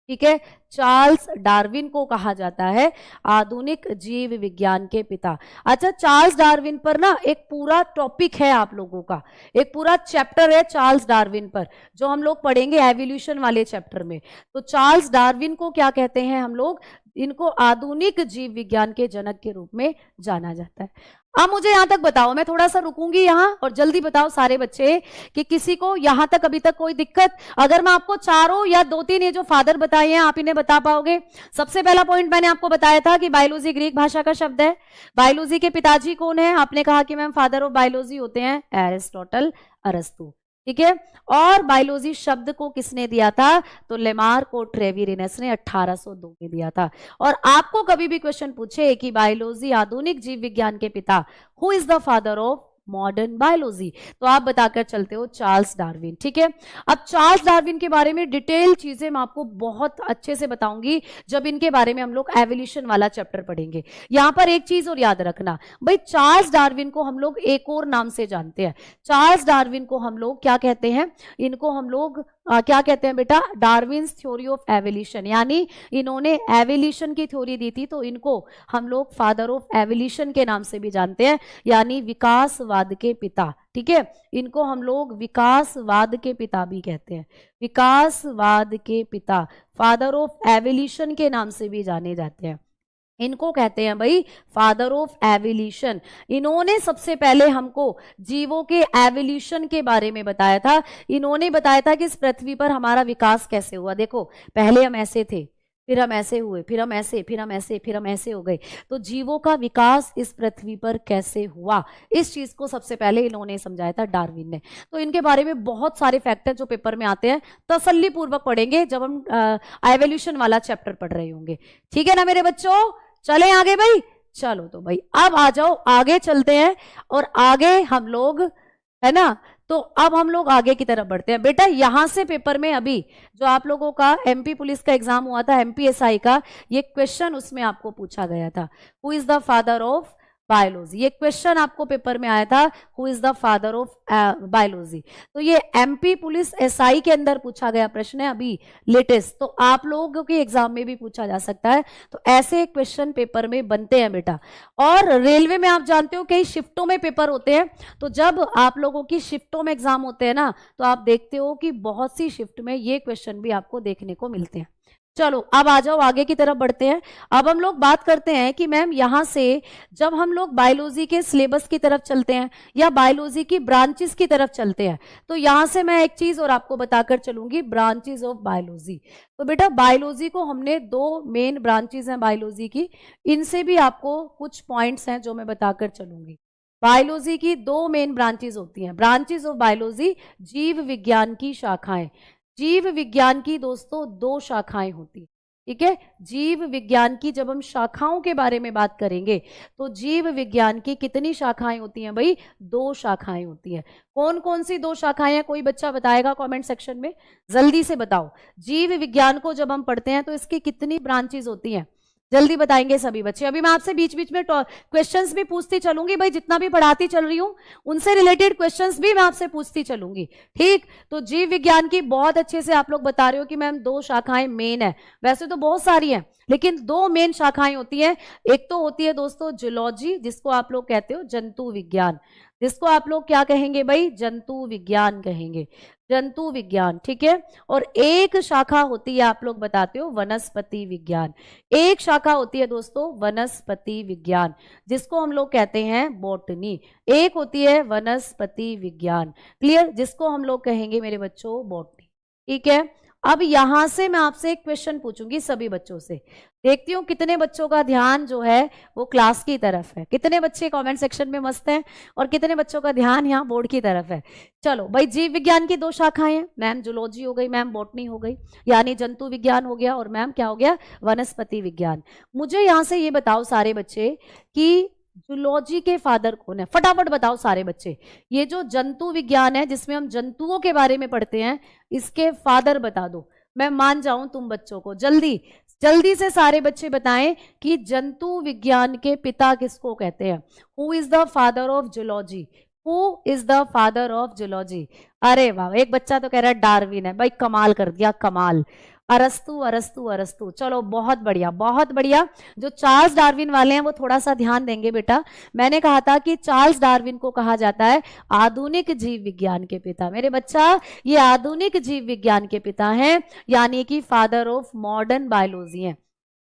ठीक है, चार्ल्स डार्विन को कहा जाता है आधुनिक जीव विज्ञान के पिता। अच्छा, चार्ल्स डार्विन पर ना एक पूरा टॉपिक है आप लोगों का, एक पूरा चैप्टर है चार्ल्स डार्विन पर जो हम लोग पढ़ेंगे एवोल्यूशन वाले चैप्टर में। तो चार्ल्स डार्विन को क्या कहते हैं हम लोग, इनको आधुनिक जीव विज्ञान के जनक के रूप में जाना जाता है। अब मुझे यहां तक बताओ, मैं थोड़ा सा रुकूंगी यहां और जल्दी बताओ सारे बच्चे कि किसी को यहां तक अभी तक कोई दिक्कत। अगर मैं आपको चारों या 2-3 ये जो फादर बताए हैं आप इन्हें बता पाओगे। सबसे पहला पॉइंट मैंने आपको बताया था कि बायोलॉजी ग्रीक भाषा का शब्द है। बायोलॉजी के पिताजी कौन है, आपने कहा कि मैम फादर ऑफ बायोलॉजी होते हैं एरिस्टोटल, अरस्तु। ठीक है, और बायोलॉजी शब्द को किसने दिया था, तो लेमार्क और ट्रेविरिनस ने 1802 में दिया था। और आपको कभी भी क्वेश्चन पूछे कि बायोलॉजी आधुनिक जीव विज्ञान के पिता, who is the father of modern biology, तो आप बताकर चलते हो चार्ल्स डार्विन। ठीक है, अब चार्ल्स डार्विन के बारे में डिटेल चीजें मैं आपको बहुत अच्छे से बताऊंगी जब इनके बारे में हम लोग एवोल्यूशन वाला चैप्टर पढ़ेंगे। यहां पर एक चीज और याद रखना भाई, चार्ल्स डार्विन को हम लोग एक और नाम से जानते हैं। चार्ल्स डार्विन को हम लोग क्या कहते हैं, इनको हम लोग क्या कहते हैं बेटा, डार्विन्स थ्योरी ऑफ एवोल्यूशन, यानी इन्होंने एवोल्यूशन की थ्योरी दी थी, तो इनको हम लोग फादर ऑफ एवोल्यूशन के नाम से भी जानते हैं, यानी विकासवाद के पिता। ठीक है, इनको हम लोग विकासवाद के पिता भी कहते हैं, विकासवाद के पिता, फादर ऑफ एवोल्यूशन के नाम से भी जाने जाते हैं। इनको कहते हैं भाई फादर ऑफ एवोल्यूशन। इन्होंने सबसे पहले हमको जीवों के एवोल्यूशन के बारे में बताया था। इन्होंने बताया था कि इस पृथ्वी पर हमारा विकास कैसे हुआ। देखो, पहले हम ऐसे थे, फिर हम ऐसे हुए, फिर हम ऐसे, फिर हम ऐसे, फिर हम ऐसे हो गए। तो जीवों का विकास इस पृथ्वी पर कैसे हुआ, इस चीज को सबसे पहले इन्होंने समझाया था डार्विन ने। तो इनके बारे में बहुत सारे फैक्टर जो पेपर में आते हैं तसल्ली पूर्वक पढ़ेंगे जब हम एवोल्यूशन वाला चैप्टर पढ़ रहे होंगे। ठीक है ना मेरे बच्चों, चले आगे भाई। चलो तो भाई अब आ जाओ, आगे चलते हैं और आगे हम लोग, है ना, तो अब हम लोग आगे की तरफ बढ़ते हैं। बेटा यहां से पेपर में अभी जो आप लोगों का एमपी पुलिस का एग्जाम हुआ था, एमपीएसआई का, ये क्वेश्चन उसमें आपको पूछा गया था, who is the father of biology. ये क्वेश्चन आपको पेपर में आया था, who is the father of biology. तो ये एमपी पुलिस एसआई के अंदर पूछा गया प्रश्न है अभी लेटेस्ट, तो आप लोगों के एग्जाम में भी पूछा जा सकता है। तो ऐसे क्वेश्चन पेपर में बनते हैं बेटा। और रेलवे में आप जानते हो कई शिफ्टों में पेपर होते हैं, तो जब आप लोगों की शिफ्टों में एग्जाम होते हैं ना, तो आप देखते हो कि बहुत सी शिफ्ट में ये क्वेश्चन भी आपको देखने को मिलते हैं। चलो अब आ जाओ, आगे की तरफ बढ़ते हैं। अब हम लोग बात करते हैं कि मैम यहां से जब हम लोग बायोलॉजी के सिलेबस की तरफ चलते हैं या बायोलॉजी की ब्रांचेस की तरफ चलते हैं, तो यहां से मैं एक चीज और आपको बताकर चलूंगी, ब्रांचेस ऑफ बायोलॉजी। तो बेटा बायोलॉजी को हमने 2 मेन ब्रांचेस हैं बायोलॉजी की, इनसे भी आपको कुछ पॉइंट्स हैं जो मैं बताकर चलूंगी। बायोलॉजी की 2 मेन ब्रांचेस होती हैं, ब्रांचेस ऑफ बायोलॉजी, जीव विज्ञान की शाखाएं। जीव विज्ञान की दोस्तों 2 शाखाएं होती हैं। ठीक है, जीव विज्ञान की जब हम शाखाओं के बारे में बात करेंगे तो जीव विज्ञान की कितनी शाखाएं होती हैं भाई, 2 शाखाएं होती हैं। कौन कौन सी 2 शाखाएं हैं, कोई बच्चा बताएगा कमेंट सेक्शन में, जल्दी से बताओ। जीव विज्ञान को जब हम पढ़ते हैं तो इसकी कितनी ब्रांचेस होती हैं, जल्दी बताएंगे सभी बच्चे। अभी मैं आपसे बीच बीच में क्वेश्चंस भी पूछती चलूंगी भाई, जितना भी पढ़ाती चल रही हूं उनसे रिलेटेड क्वेश्चंस भी मैं आपसे पूछती चलूंगी, ठीक। तो जीव विज्ञान की बहुत अच्छे से आप लोग बता रहे हो कि मैम 2 शाखाएं मेन है, वैसे तो बहुत सारी हैं लेकिन 2 मेन शाखाएं होती हैं। एक तो होती है दोस्तों जूलॉजी, जिसको आप लोग कहते हो जंतु विज्ञान, जिसको आप लोग क्या कहेंगे भाई, जंतु विज्ञान कहेंगे, जंतु विज्ञान, ठीक है। और एक शाखा होती है आप लोग बताते हो वनस्पति विज्ञान, एक शाखा होती है दोस्तों वनस्पति विज्ञान, जिसको हम लोग कहते हैं बॉटनी। एक होती है वनस्पति विज्ञान, क्लियर, जिसको हम लोग कहेंगे मेरे बच्चों बॉटनी, ठीक है। अब यहां से मैं आपसे एक क्वेश्चन पूछूंगी सभी बच्चों से, देखती हूँ कितने बच्चों का ध्यान जो है वो क्लास की तरफ है, कितने बच्चे कमेंट सेक्शन में मस्त हैं और कितने बच्चों का ध्यान यहाँ बोर्ड की तरफ है। चलो भाई, जीव विज्ञान की 2 शाखाएं हैं, मैम जूलॉजी हो गई, मैम बॉटनी हो गई, यानी जंतु विज्ञान हो गया, और मैम क्या हो गया, वनस्पति विज्ञान। मुझे यहाँ से ये बताओ सारे बच्चे कि जूलॉजी के फादर कौन है, फटाफट बताओ सारे बच्चे। ये जो जंतु विज्ञान है जिसमें हम जंतुओं के बारे में पढ़ते हैं, इसके फादर बता दो, मैं मान जाऊं तुम बच्चों को। जल्दी जल्दी से सारे बच्चे बताएं कि जंतु विज्ञान के पिता किसको कहते हैं। Who is the father of zoology, who is the father of zoology. अरे वाह, एक बच्चा तो कह रहा है डार्विन है, भाई कमाल कर दिया, कमाल। अरस्तु अरस्तु अरस्तु, चलो बहुत बढ़िया बहुत बढ़िया। जो चार्ल्स डार्विन वाले हैं वो थोड़ा सा ध्यान देंगे बेटा, मैंने कहा था कि चार्ल्स डार्विन को कहा जाता है आधुनिक जीव विज्ञान के पिता। मेरे बच्चा, ये आधुनिक जीव विज्ञान के पिता हैं, यानी कि फादर ऑफ मॉडर्न बायोलॉजी हैं।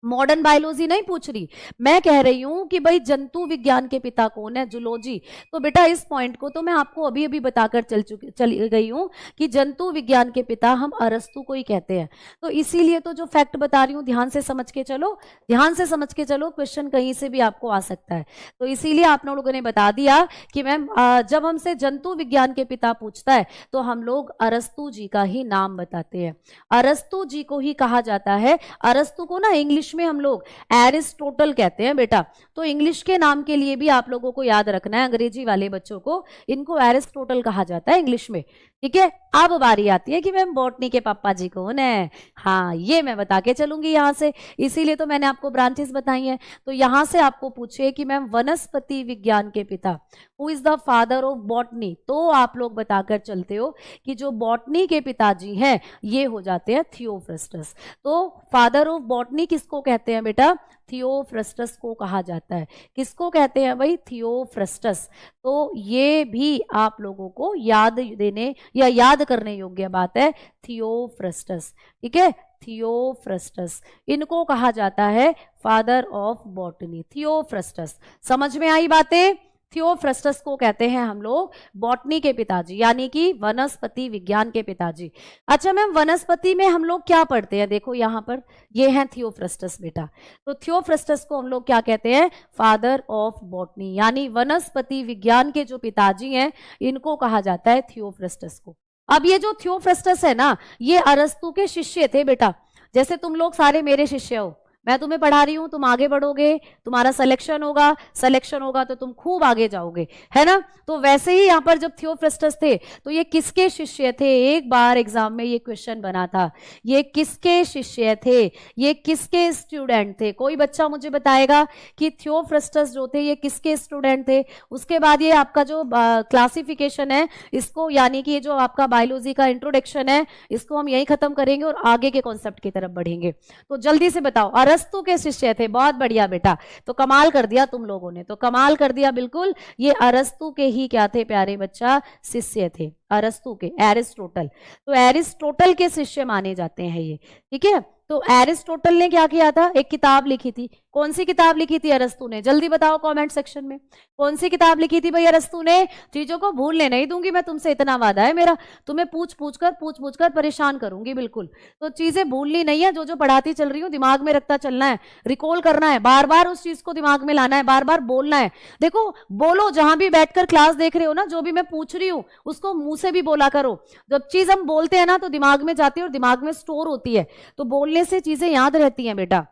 मॉडर्न बायोलॉजी नहीं पूछ रही, मैं कह रही हूं कि भाई जंतु विज्ञान के पिता कौन है, जूलॉजी। तो बेटा इस पॉइंट को तो मैं आपको अभी अभी बताकर चली गई हूं कि जंतु विज्ञान के पिता हम अरस्तु को ही कहते हैं। तो इसीलिए तो जो फैक्ट बता रही हूं ध्यान से समझ के चलो, ध्यान से समझ के चलो, क्वेश्चन कहीं से भी आपको आ सकता है। तो इसीलिए आप लोगों ने बता दिया कि मैम जब हमसे जंतु विज्ञान के पिता पूछता है तो हम लोग अरस्तु जी का ही नाम बताते हैं, अरस्तु जी को ही कहा जाता है। अरस्तु को ना इंग्लिश में हम लोग एरिस्टोटल कहते हैं बेटा, तो इंग्लिश के नाम के लिए भी आप लोगों को याद रखना है, अंग्रेजी वाले बच्चों को इनको एरिस्टोटल कहा जाता है इंग्लिश में, ठीक है। अब बारी आती है कि मैम बॉटनी के पापा जी कौन है, हाँ ये मैं बता के चलूंगी यहां से, इसीलिए तो मैंने आपको ब्रांचेस बताई हैं। तो यहां से आपको पूछे कि मैम वनस्पति विज्ञान के पिता, who is the father of botany, तो आप लोग बताकर चलते हो कि जो बॉटनी के पिताजी हैं ये हो जाते हैं थियोफ्रस्टस। तो फादर ऑफ बॉटनी किसको कहते हैं बेटा, थियोफ्रस्टस को कहा जाता है। किसको कहते हैं भाई, थियोफ्रस्टस। तो ये भी आप लोगों को याद देने या याद करने योग्य बात है, थियोफ्रस्टस, ठीक है। थियोफ्रस्टस, इनको कहा जाता है फादर ऑफ बॉटनी, थियोफ्रस्टस। समझ में आई बातें, थियोफ्रस्टस को कहते हैं हम लोग बॉटनी के पिताजी, यानी कि वनस्पति विज्ञान के पिताजी। अच्छा मैम, वनस्पति में हम लोग क्या पढ़ते हैं, देखो यहां पर ये हैं थियोफ्रस्टस बेटा, तो थियोफ्रस्टस को हम लोग क्या कहते हैं, फादर ऑफ बॉटनी, यानी वनस्पति विज्ञान के जो पिताजी हैं इनको कहा जाता है थियोफ्रस्टस को। अब ये जो थियोफ्रस्टस है ना, ये अरस्तु के शिष्य थे बेटा, जैसे तुम लोग सारे मेरे शिष्य हो, मैं तुम्हें पढ़ा रही हूं, तुम आगे बढ़ोगे, तुम्हारा सिलेक्शन होगा तो तुम खूब आगे जाओगे, है ना। तो वैसे ही यहाँ पर जब थियोफ्रस्टस थे तो ये किसके शिष्य थे, एक बार एग्जाम में ये क्वेश्चन बना था, ये किसके शिष्य थे, ये किसके स्टूडेंट थे। कोई बच्चा मुझे बताएगा कि थियोफ्रस्टस जो थे ये किसके स्टूडेंट थे। उसके बाद ये आपका जो क्लासिफिकेशन है इसको, यानी कि ये जो आपका बायोलॉजी का इंट्रोडक्शन है, इसको हम यही खत्म करेंगे और आगे के कॉन्सेप्ट की तरफ बढ़ेंगे। तो जल्दी से बताओ, अरस्तु के शिष्य थे, बहुत बढ़िया बेटा, तो कमाल कर दिया तुम लोगों ने, तो कमाल कर दिया बिल्कुल। ये अरस्तु के ही क्या थे प्यारे बच्चा, शिष्य थे, अरस्तु के, एरिस्टोटल। तो एरिस्टोटल के शिष्य माने जाते हैं ये, ठीक है। तो एरिस्टोटल ने क्या किया था, एक किताब लिखी थी। कौन सी किताब लिखी थी अरस्तु ने, जल्दी बताओ कमेंट सेक्शन में, कौन सी किताब लिखी थी भाई अरस्तु ने। चीजों को भूलने नहीं दूंगी मैं तुमसे, इतना वादा है मेरा, तुम्हें पूछ पूछ कर परेशान करूंगी बिल्कुल। तो चीजें भूलनी नहीं है, जो जो पढ़ाती चल रही हूँ दिमाग में रखता चलना है, रिकॉल करना है, बार बार उस चीज को दिमाग में लाना है, बार बार बोलना है। देखो बोलो, जहां भी बैठकर क्लास देख रहे हो ना, जो भी मैं पूछ रही हूँ उसको मुंह से भी बोला करो। जब चीज हम बोलते हैं ना तो दिमाग में जाती है और दिमाग में स्टोर होती है, तो बोलने से चीजें याद रहती हैं बेटा।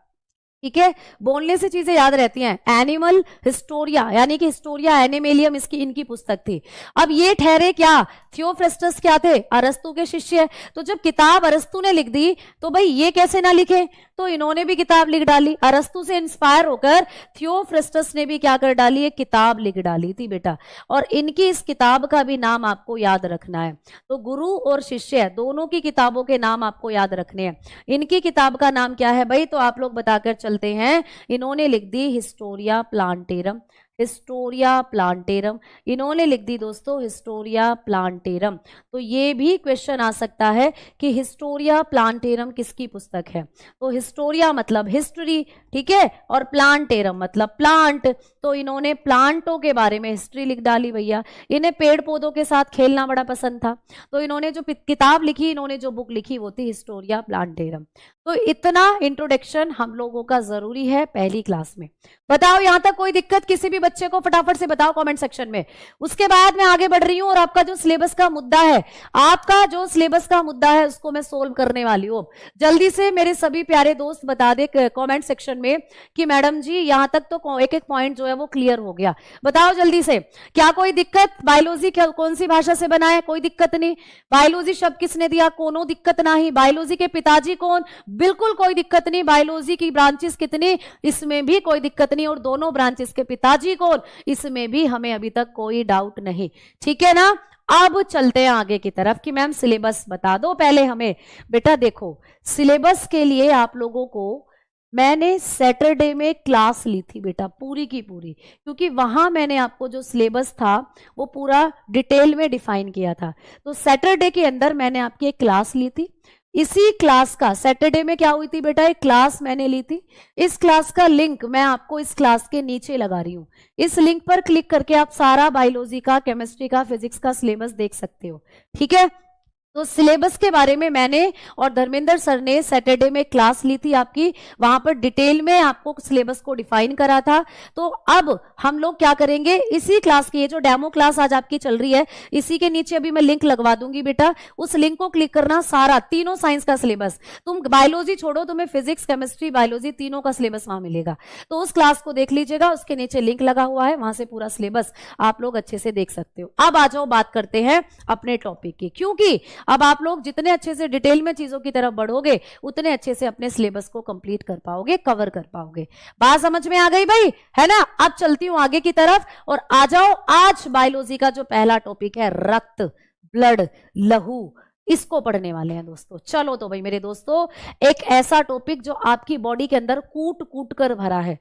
ठीक है, बोलने से चीजें याद रहती हैं। एनिमल हिस्टोरिया यानी कि हिस्टोरिया एनिमेलियम इसकी इनकी पुस्तक थी। अब ये ठहरे क्या, थियोफ्रेस्टस क्या थे, अरस्तु के शिष्य। तो जब किताब अरस्तु ने लिख दी तो भाई ये कैसे ना लिखे, तो इन्होंने भी किताब लिख डाली। अरस्तु से इंस्पायर होकर थियोफ्रेस्टस ने भी क्या कर डाली, एक किताब लिख डाली थी बेटा। और इनकी इस किताब का भी नाम आपको याद रखना है। तो गुरु और शिष्य दोनों की किताबों के नाम आपको याद रखने हैं। इनकी किताब का नाम क्या है भाई, तो आप लोग बताकर चलते हैं। इन्होंने लिख दी हिस्टोरिया प्लांटेरम, हिस्टोरिया प्लांटेरम इन्होंने लिख दी दोस्तों, हिस्टोरिया प्लांटेरम। तो ये भी क्वेश्चन आ सकता है कि हिस्टोरिया प्लांटेरम किसकी पुस्तक है। तो हिस्टोरिया मतलब हिस्ट्री, ठीक है, और प्लांटेरम मतलब प्लांट। तो इन्होंने प्लांटों के बारे में हिस्ट्री लिख डाली भैया। इन्हें पेड़ पौधों के साथ खेलना बड़ा पसंद था, तो इन्होंने जो किताब लिखी, इन्होंने जो बुक लिखी वो थी हिस्टोरिया प्लांटेरम। तो इतना इंट्रोडक्शन हम लोगों का जरूरी है पहली क्लास में। बताओ यहां तक कोई दिक्कत किसी भी बच्चे को, फटाफट से बताओ कमेंट सेक्शन में। उसके बाद मैं आगे बढ़ रही हूं और आपका जो सिलेबस का मुद्दा है, आपका जो सिलेबस का मुद्दा है उसको मैं सोल्व करने वाली हूं। जल्दी से मेरे सभी प्यारे दोस्त बता दे कमेंट सेक्शन में कि मैडम जी यहां तक तो एक एक पॉइंट जो है वो क्लियर हो गया। बताओ जल्दी से, क्या कोई दिक्कत? बायोलॉजी कौन सी भाषा से बना है? कोई दिक्कत नहीं। बायोलॉजी शब्द किसने दिया? कोनो दिक्कत नहीं। बायोलॉजी के पिताजी कौन? बिल्कुल कोई दिक्कत नहीं। बायोलॉजी की ब्रांचेस कितनी? इसमें भी कोई दिक्कत नहीं। और दोनों ब्रांचेस के पिताजी कौन? इसमें भी हमें अभी तक कोई डाउट नहीं, ठीक है ना। अब चलते हैं आगे की तरफ कि मैम सिलेबस बता दो पहले हमें। बेटा देखो, सिलेबस के लिए आप लोगों को मैंने सैटरडे में क्लास ली थी बेटा, पूरी की पूरी, क्योंकि वहां मैंने आपको जो सिलेबस था वो पूरा डिटेल में डिफाइन किया था। तो सैटरडे के अंदर मैंने आपकी एक क्लास ली थी। इसी क्लास का सैटरडे में क्या हुई थी बेटा, एक क्लास मैंने ली थी। इस क्लास का लिंक मैं आपको इस क्लास के नीचे लगा रही हूं। इस लिंक पर क्लिक करके आप सारा बायोलॉजी का, केमिस्ट्री का, फिजिक्स का सिलेबस देख सकते हो, ठीक है। तो सिलेबस के बारे में मैंने और धर्मेंद्र सर ने सैटरडे में क्लास ली थी आपकी, वहां पर डिटेल में आपको सिलेबस को डिफाइन करा था। तो अब हम लोग क्या करेंगे, इसी क्लास की, ये जो डेमो क्लास आज आपकी चल रही है, इसी के नीचे अभी मैं लिंक लगवा दूंगी बेटा। उस लिंक को क्लिक करना, सारा तीनों साइंस का सिलेबस, तुम बायोलॉजी छोड़ो, तुम्हें फिजिक्स, केमिस्ट्री, बायोलॉजी तीनों का सिलेबस वहां मिलेगा। तो उस क्लास को देख लीजिएगा, उसके नीचे लिंक लगा हुआ है, वहां से पूरा सिलेबस आप लोग अच्छे से देख सकते हो। अब आ जाओ बात करते हैं अपने टॉपिक की, क्योंकि अब आप लोग जितने अच्छे से डिटेल में चीजों की तरफ बढ़ोगे उतने अच्छे से अपने सिलेबस को कंप्लीट कर पाओगे, कवर कर पाओगे। बात समझ में आ गई भाई, है ना। अब चलती हूं आगे की तरफ और आ जाओ आज बायोलॉजी का जो पहला टॉपिक है, रक्त, ब्लड, लहू, इसको पढ़ने वाले हैं दोस्तों। चलो तो भाई मेरे दोस्तों, एक ऐसा टॉपिक जो आपकी बॉडी के अंदर कूट कूट कर भरा है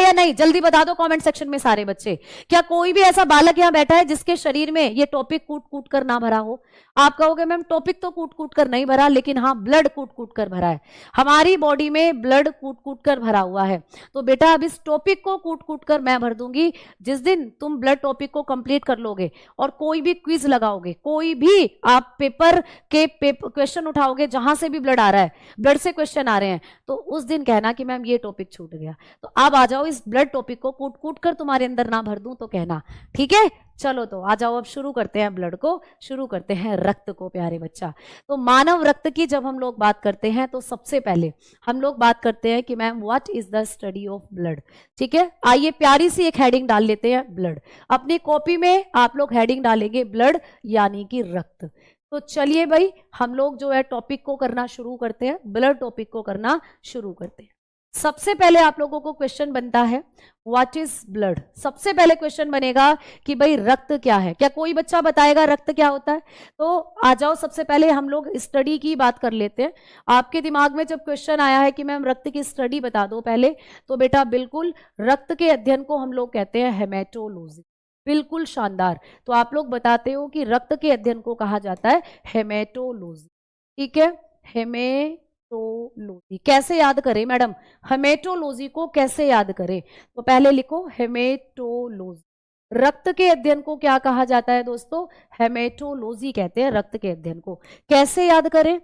या नहीं, जल्दी बता दो कमेंट सेक्शन में सारे बच्चे। क्या कोई भी ऐसा बालक यहां बैठा है जिसके शरीर में ये टॉपिक कूट कूट कर ना भरा हो? आप कहोगे मैम टॉपिक तो कूट कूट कर नहीं भरा, लेकिन हाँ ब्लड कूट कूट कर भरा है। हमारी बॉडी में ब्लड कूट कूट कर भरा हुआ है। तो बेटा अब इस टॉपिक को कूट कूट कर मैं भर दूंगी। जिस दिन तुम ब्लड टॉपिक को कंप्लीट कर लोगे और कोई भी क्विज लगाओगे, कोई भी आप पेपर के क्वेश्चन उठाओगे, जहां से भी ब्लड आ रहा है, ब्लड से क्वेश्चन आ रहे हैं, तो उस दिन कहना कि मैम ये टॉपिक छूट गया। तो अब आ जाओ, इस ब्लड टॉपिक को कूट कूट कर तुम्हारे अंदर ना भर दूं तो कहना, ठीक है। चलो तो आ जाओ, अब शुरू करते हैं ब्लड को, शुरू करते हैं रक्त को प्यारे बच्चा। तो मानव रक्त की जब हम लोग बात करते हैं तो सबसे पहले हम लोग बात करते हैं कि ma'am what is the study of blood, ठीक है। आइए प्यारी सी एक हेडिंग डाल लेते हैं, ब्लड। अपनी कॉपी में आप लोग हेडिंग डालेंगे ब्लड यानी कि रक्त। तो चलिए भाई हम लोग जो है टॉपिक को करना शुरू करते हैं, ब्लड टॉपिक को करना शुरू करते हैं। सबसे पहले आप लोगों को क्वेश्चन बनता है व्हाट इज ब्लड। सबसे पहले क्वेश्चन बनेगा कि भाई रक्त क्या है। क्या कोई बच्चा बताएगा रक्त क्या होता है? तो आ जाओ, सबसे पहले हम लोग स्टडी की बात कर लेते हैं। आपके दिमाग में जब क्वेश्चन आया है कि मैम रक्त की स्टडी बता दो पहले, तो बेटा बिल्कुल रक्त के अध्ययन को हम लोग कहते हैं हेमेटोलॉजी। बिल्कुल शानदार। तो आप लोग बताते हो कि रक्त के अध्ययन को कहा जाता है हेमेटोलॉजी, ठीक है। हेमेटोलॉजी कैसे याद करें मैडम, हेमेटोलॉजी को कैसे याद करें? तो पहले लिखो हेमेटोलॉजी। रक्त के अध्ययन को क्या कहा जाता है दोस्तों? हेमेटोलॉजी कहते हैं रक्त के अध्ययन को। कैसे याद करें?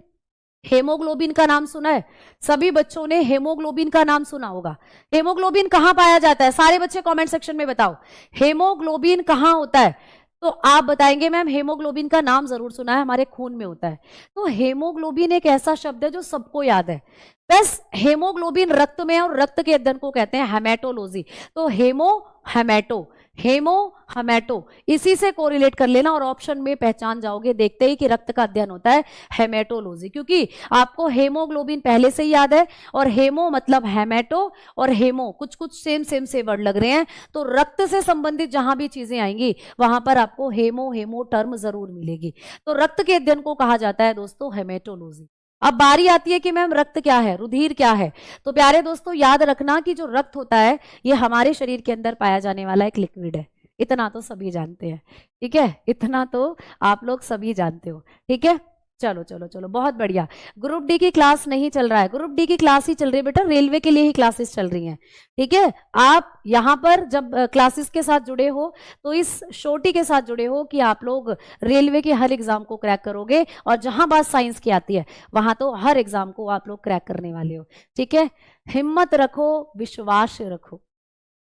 हेमोग्लोबिन का नाम सुना है? सभी बच्चों ने हेमोग्लोबिन का नाम सुना होगा। हेमोग्लोबिन कहां पाया जाता है? सारे बच्चे कमेंट सेक्शन में बताओ, हेमोग्लोबिन कहां होता है? तो आप बताएंगे मैम हेमोग्लोबिन का नाम जरूर सुना है, हमारे खून में होता है। तो हेमोग्लोबिन एक ऐसा शब्द है जो सबको याद है। बस हेमोग्लोबिन रक्त में है और रक्त के अध्ययन को कहते हैं हेमेटोलॉजी। तो हेमो हेमेटो इसी से कोरिलेट कर लेना और ऑप्शन में पहचान जाओगे देखते ही कि रक्त का अध्ययन होता है हेमेटोलॉजी, क्योंकि आपको हेमोग्लोबिन पहले से ही याद है और हेमो मतलब हेमेटो और हेमो कुछ कुछ सेम सेम से वर्ड लग रहे हैं। तो रक्त से संबंधित जहां भी चीजें आएंगी वहां पर आपको हेमो टर्म जरूर मिलेगी। तो रक्त के अध्ययन को कहा जाता है दोस्तों हेमेटोलॉजी। अब बारी आती है कि मैम रक्त क्या है, रुधिर क्या है। तो प्यारे दोस्तों याद रखना कि जो रक्त होता है ये हमारे शरीर के अंदर पाया जाने वाला एक लिक्विड है। इतना तो सभी जानते हैं, ठीक है, इतना तो आप लोग सभी जानते हो, ठीक है। चलो चलो चलो बहुत बढ़िया। ग्रुप डी की क्लास नहीं चल रहा है, ग्रुप डी की क्लास ही चल रही है बेटा, रेलवे के लिए ही क्लासेस चल रही हैं, ठीक है। आप यहाँ पर जब क्लासेस के साथ जुड़े हो तो इस शोटी के साथ जुड़े हो कि आप लोग रेलवे के हर एग्जाम को क्रैक करोगे, और जहां बात साइंस की आती है वहां तो हर एग्जाम को आप लोग क्रैक करने वाले हो, ठीक है। हिम्मत रखो, विश्वास रखो,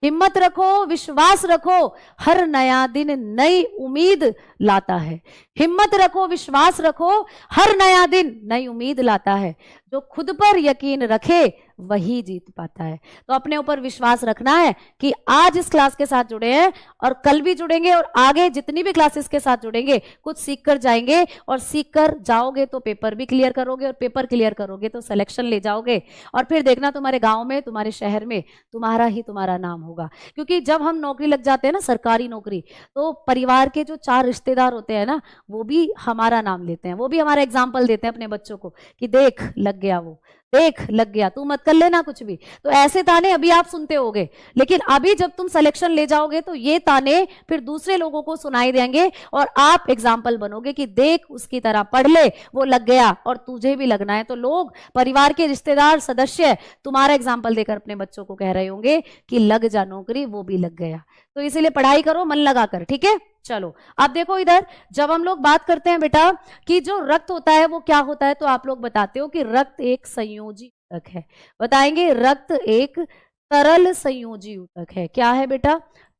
हिम्मत रखो, विश्वास रखो, हर नया दिन नई उम्मीद लाता है। हिम्मत रखो, विश्वास रखो, हर नया दिन नई उम्मीद लाता है। जो खुद पर यकीन रखे वही जीत पाता है। तो अपने ऊपर विश्वास रखना है कि आज इस क्लास के साथ जुड़े हैं और कल भी जुड़ेंगे और आगे जितनी भी क्लासेस के साथ जुड़ेंगे कुछ सीख कर जाएंगे, और सीख कर जाओगे तो पेपर भी क्लियर करोगे, और पेपर क्लियर करोगे तो सिलेक्शन ले जाओगे, और फिर देखना तुम्हारे गांव में, तुम्हारे शहर में तुम्हारा नाम होगा। क्योंकि जब हम नौकरी लग जाते हैं ना, सरकारी नौकरी, तो परिवार के जो 4 रिश्तेदार होते हैं ना वो भी हमारा नाम लेते हैं, वो भी हमारा एग्जाम्पल देते हैं अपने बच्चों को कि देख लग गया, वो देख लग गया, तू मत कर लेना कुछ भी। तो ऐसे ताने अभी आप सुनते होगे, लेकिन अभी जब तुम सिलेक्शन ले जाओगे तो ये ताने फिर दूसरे लोगों को सुनाई देंगे और आप एग्जाम्पल बनोगे कि देख उसकी तरह पढ़ ले, वो लग गया और तुझे भी लगना है। तो लोग, परिवार के रिश्तेदार सदस्य तुम्हारा एग्जाम्पल देकर अपने बच्चों को कह रहे होंगे कि लग जा नौकरी, वो भी लग गया। तो इसीलिए पढ़ाई करो मन लगाकर, ठीक है। चलो अब देखो इधर, जब हम लोग बात करते हैं बेटा कि जो रक्त होता है वो क्या होता है, तो आप लोग बताते हो कि रक्त एक संयोजी ऊतक है। बताएंगे रक्त एक तरल संयोजी ऊतक है। क्या है बेटा?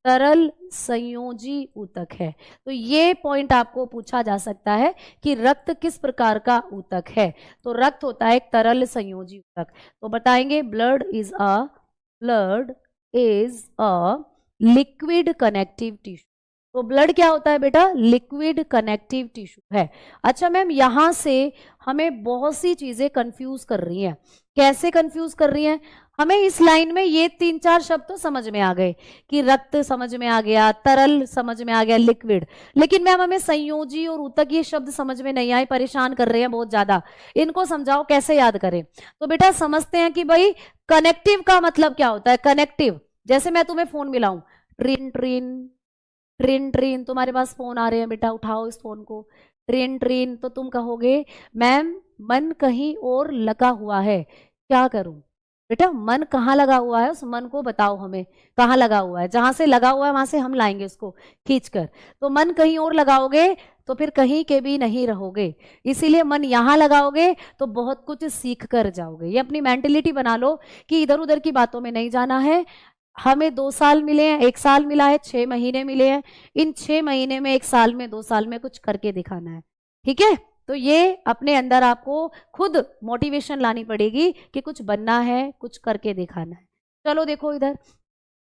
तरल संयोजी ऊतक है। तो ये पॉइंट आपको पूछा जा सकता है कि रक्त किस प्रकार का ऊतक है। तो रक्त होता है एक तरल संयोजी ऊतक। तो बताएंगे blood is a liquid connective tissue. तो ब्लड क्या होता है बेटा? लिक्विड कनेक्टिव टिश्यू है। अच्छा मैम, यहां से हमें बहुत सी चीजें कंफ्यूज कर रही हैं। कैसे कंफ्यूज कर रही हैं? हमें इस लाइन में ये 3-4 शब्द तो समझ में आ गए कि रक्त समझ में आ गया, तरल समझ में आ गया, लिक्विड, लेकिन मैम हमें संयोजी और ऊतक ये शब्द समझ में नहीं आए, परेशान कर रहे हैं बहुत ज्यादा। इनको समझाओ कैसे याद करें। तो बेटा समझते हैं कि भाई कनेक्टिव का मतलब क्या होता है। कनेक्टिव, जैसे मैं तुम्हें फोन मिलाऊं, ट्रिन ट्रिन ट्रिन ट्रिन, तुम्हारे पास फोन आ रहे हैं बेटा, उठाओ इस फोन को, ट्रिन ट्रिन, तो तुम कहोगे मैम मन कहीं और लगा हुआ है, क्या करूं? बेटा मन कहाँ लगा हुआ है, उस मन को बताओ हमें, कहाँ लगा हुआ है। जहां से लगा हुआ है वहां से हम लाएंगे उसको खींचकर। तो मन कहीं और लगाओगे तो फिर कहीं के भी नहीं रहोगे, इसीलिए मन यहां लगाओगे तो बहुत कुछ सीख कर जाओगे। ये अपनी मेंटेलिटी बना लो कि इधर उधर की बातों में नहीं जाना है। हमें 2 साल मिले हैं, 1 साल मिला है, 6 महीने मिले हैं, इन 6 महीने में, 1 साल में, 2 साल में कुछ करके दिखाना है, ठीक है। तो ये अपने अंदर आपको खुद मोटिवेशन लानी पड़ेगी कि कुछ बनना है, कुछ करके दिखाना है। चलो देखो इधर,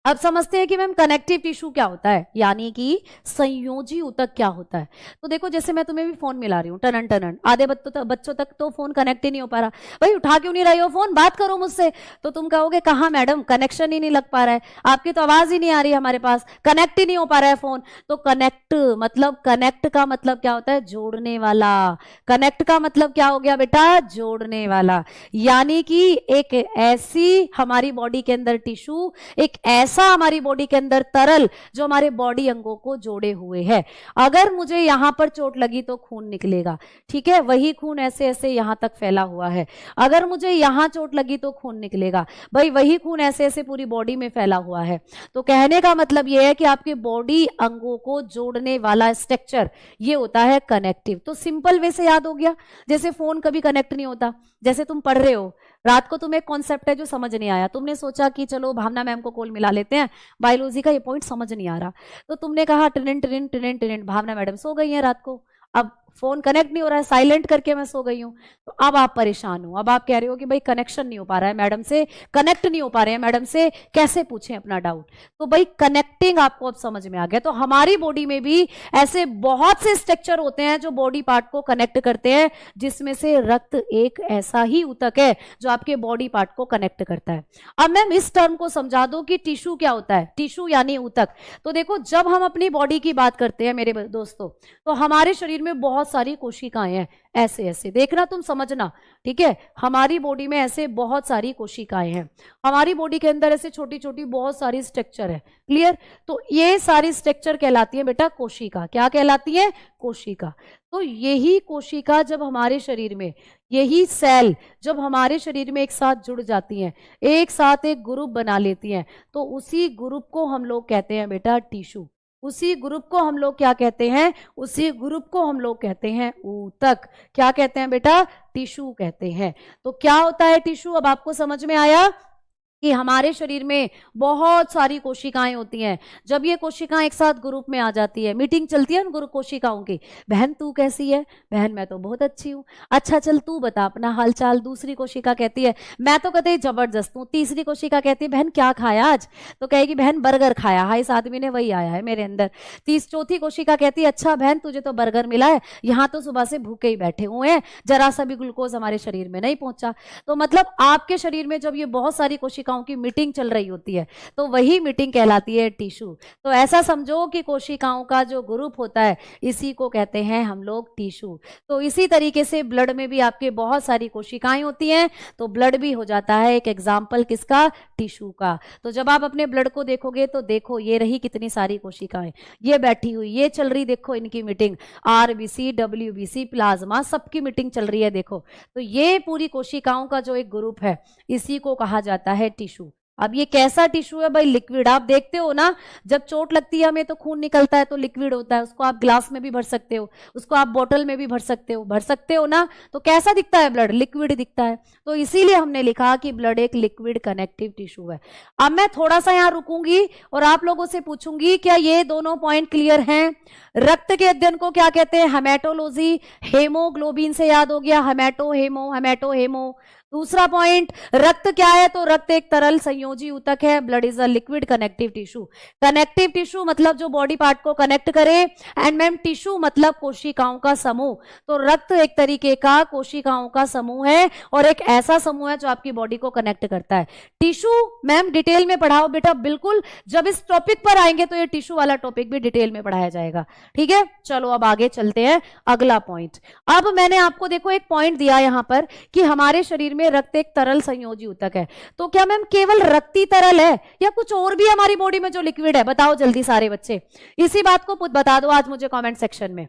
अब समझते हैं कि मैम कनेक्टिव टिश्यू क्या होता है, यानी कि संयोजी ऊतक क्या होता है। तो देखो जैसे मैं तुम्हें भी फोन मिला रही हूँ, टनन टनन, आधे बच्चों तक तो फोन कनेक्ट ही नहीं हो पा रहा। भाई उठा क्यों नहीं रही हो फोन, बात करो मुझसे। तो तुम कहोगे कहाँ मैडम, कनेक्शन ही नहीं लग पा रहा है, आपकी तो आवाज ही नहीं आ रही हमारे पास, कनेक्ट ही नहीं हो पा रहा है फोन। तो कनेक्ट मतलब, कनेक्ट का मतलब क्या होता है? जोड़ने वाला। कनेक्ट का मतलब क्या हो गया बेटा? जोड़ने वाला। यानी कि एक ऐसी हमारी बॉडी के अंदर टिश्यू, एक ऐसा हमारी बॉडी के अंदर तरल जो हमारे बॉडी अंगों को जोड़े हुए है। अगर मुझे यहां पर चोट लगी तो खून निकलेगा, ठीक है, वही खून ऐसे ऐसे यहां तक फैला हुआ है। अगर मुझे यहां चोट लगी तो खून निकलेगा, भाई वही खून ऐसे ऐसे पूरी बॉडी में फैला हुआ है। तो कहने का मतलब यह है कि आपके बॉडी अंगों को जोड़ने वाला स्ट्रक्चर ये होता है कनेक्टिव। तो सिंपल वे से याद हो गया, जैसे फोन कभी कनेक्ट नहीं होता, जैसे तुम पढ़ रहे हो, रात को तुम्हें कॉन्सेप्ट है जो समझ नहीं आया, तुमने सोचा कि चलो भावना मैम को कॉल मिला लेते हैं, बायोलॉजी का ये पॉइंट समझ नहीं आ रहा, तो तुमने कहा टिनिन टिनिन टिनिन टिनिन, भावना मैडम सो गई है रात को, अब फोन कनेक्ट नहीं हो रहा है, साइलेंट करके मैं सो गई हूं, तो अब आप परेशान हो, अब आप कह रहे हो कि भाई कनेक्शन नहीं हो पा रहा है मैडम से, कनेक्ट नहीं हो पा रहे हैं मैडम से, कैसे पूछें अपना डाउट। तो भाई कनेक्टिंग आपको अब समझ में आ गया। तो हमारी बॉडी में भी ऐसे बहुत से स्ट्रक्चर होते हैं जो बॉडी पार्ट को कनेक्ट करते हैं, जिसमें से रक्त एक ऐसा ही ऊतक है जो आपके बॉडी पार्ट को कनेक्ट करता है। अब मैम इस टर्म को समझा दो कि टिश्यू क्या होता है, टिश्यू यानी ऊतक। तो देखो जब हम अपनी बॉडी की बात करते हैं मेरे दोस्तों, तो हमारे शरीर में बहुत सारी कोशिकाएं हैं, ऐसे ऐसे देखना तुम समझना, ठीक है। हमारी बॉडी में ऐसे बहुत सारी कोशिकाएं हैं, हमारी बॉडी के अंदर ऐसे छोटी छोटी बहुत सारी स्ट्रक्चर है, क्लियर। तो ये सारी स्ट्रक्चर कहलाती है बेटा कोशिका। क्या कहलाती है? कोशिका। तो यही कोशिका जब हमारे शरीर में, यही सेल जब हमारे शरीर में एक साथ जुड़ जाती हैं, एक साथ एक ग्रुप बना लेती हैं, तो उसी ग्रुप को हम लोग कहते हैं बेटा टिश्यू। उसी ग्रुप को हम लोग क्या कहते हैं? उसी ग्रुप को हम लोग कहते हैं ऊतक। क्या कहते हैं बेटा? टिश्यू कहते हैं। तो क्या होता है टिश्यू? अब आपको समझ में आया कि हमारे शरीर में बहुत सारी कोशिकाएं होती हैं। जब ये कोशिकाएं एक साथ ग्रुप में आ जाती है, मीटिंग चलती है उन ग्रुप कोशिकाओं की, बहन तू कैसी है? बहन मैं तो बहुत अच्छी हूँ। अच्छा चल तू बता अपना हालचाल। दूसरी कोशिका कहती है मैं तो कतई जबरदस्त हूँ। तीसरी कोशिका कहती है बहन क्या खाया आज? तो कहेगी बहन बर्गर खाया। हाँ इस आदमी ने वही आया है मेरे अंदर। चौथी कोशिका कहती है अच्छा बहन तुझे तो बर्गर मिला है, यहाँ तो सुबह से भूखे ही बैठे हुए हैं, जरा सा भी ग्लूकोज हमारे शरीर में नहीं पहुंचा। तो मतलब आपके शरीर में जब ये बहुत सारी कोशिकाओं की मीटिंग चल रही होती है, तो वही मीटिंग कहलाती है टिश्यू। तो ऐसा समझो कि कोशिकाओं का जो ग्रुप होता है, इसी को कहते हैं हम लोग टिश्यू। तो इसी तरीके से ब्लड में भी आपके बहुत सारी कोशिकाएं होती हैं, तो ब्लड भी हो जाता है एक एग्जाम्पल किसका? टिश्यू का। तो जब आप अपने ब्लड को देखोगे तो देखो ये रही कितनी सारी कोशिकाएं, ये बैठी हुई, ये चल रही, देखो इनकी मीटिंग, आरबीसी, डब्ल्यूबीसी, प्लाज्मा, सबकी मीटिंग चल रही है देखो। तो ये पूरी कोशिकाओं का जो एक ग्रुप है, इसी को कहा जाता है टिश्यू। अब ये कैसा टिश्यू है भाई? लिक्विड। आप देखते हो ना, जब चोट लगती है हमें तो खून निकलता है, तो लिक्विड होता है। उसको आप ग्लास में भी भर सकते हो, उसको आप बोतल में भी भर सकते हो ना। तो कैसा दिखता है ब्लड? लिक्विड दिखता है। तो इसीलिए हमने लिखा कि ब्लड एक लिक्विड कनेक्टिव टिश्यू है। अब मैं थोड़ा सा यहाँ रुकूंगी और आप लोगों से पूछूंगी क्या ये दोनों पॉइंट क्लियर हैं? रक्त के अध्ययन को क्या कहते हैं? हेमेटोलॉजी। हेमोग्लोबिन से याद हो गया, हेमेटो हेमो, हेमेटो हेमो। दूसरा पॉइंट, रक्त क्या है? तो रक्त एक तरल संयोजी ऊतक है। Blood is a liquid connective tissue. Connective tissue मतलब जो बॉडी पार्ट को कनेक्ट करे, एंड मैम टिश्यू मतलब कोशिकाओं का समूह। तो रक्त एक तरीके का कोशिकाओं का समूह है, और एक ऐसा समूह है जो आपकी बॉडी को कनेक्ट करता है। टिश्यू मैम डिटेल में पढ़ाओ बेटा, बिल्कुल। जब इस टॉपिक पर आएंगे तो ये टिश्यू वाला टॉपिक भी डिटेल में पढ़ाया जाएगा, ठीक है। चलो अब आगे चलते हैं, अगला पॉइंट। अब मैंने आपको देखो एक पॉइंट दिया यहां पर कि हमारे शरीर में रक्त एक तरल संयोजी ऊतक है। तो क्या मैम केवल रक्त ही तरल है या कुछ और भी हमारी बॉडी में जो लिक्विड है? बताओ जल्दी सारे बच्चे, इसी बात को बता दो आज मुझे कमेंट सेक्शन में।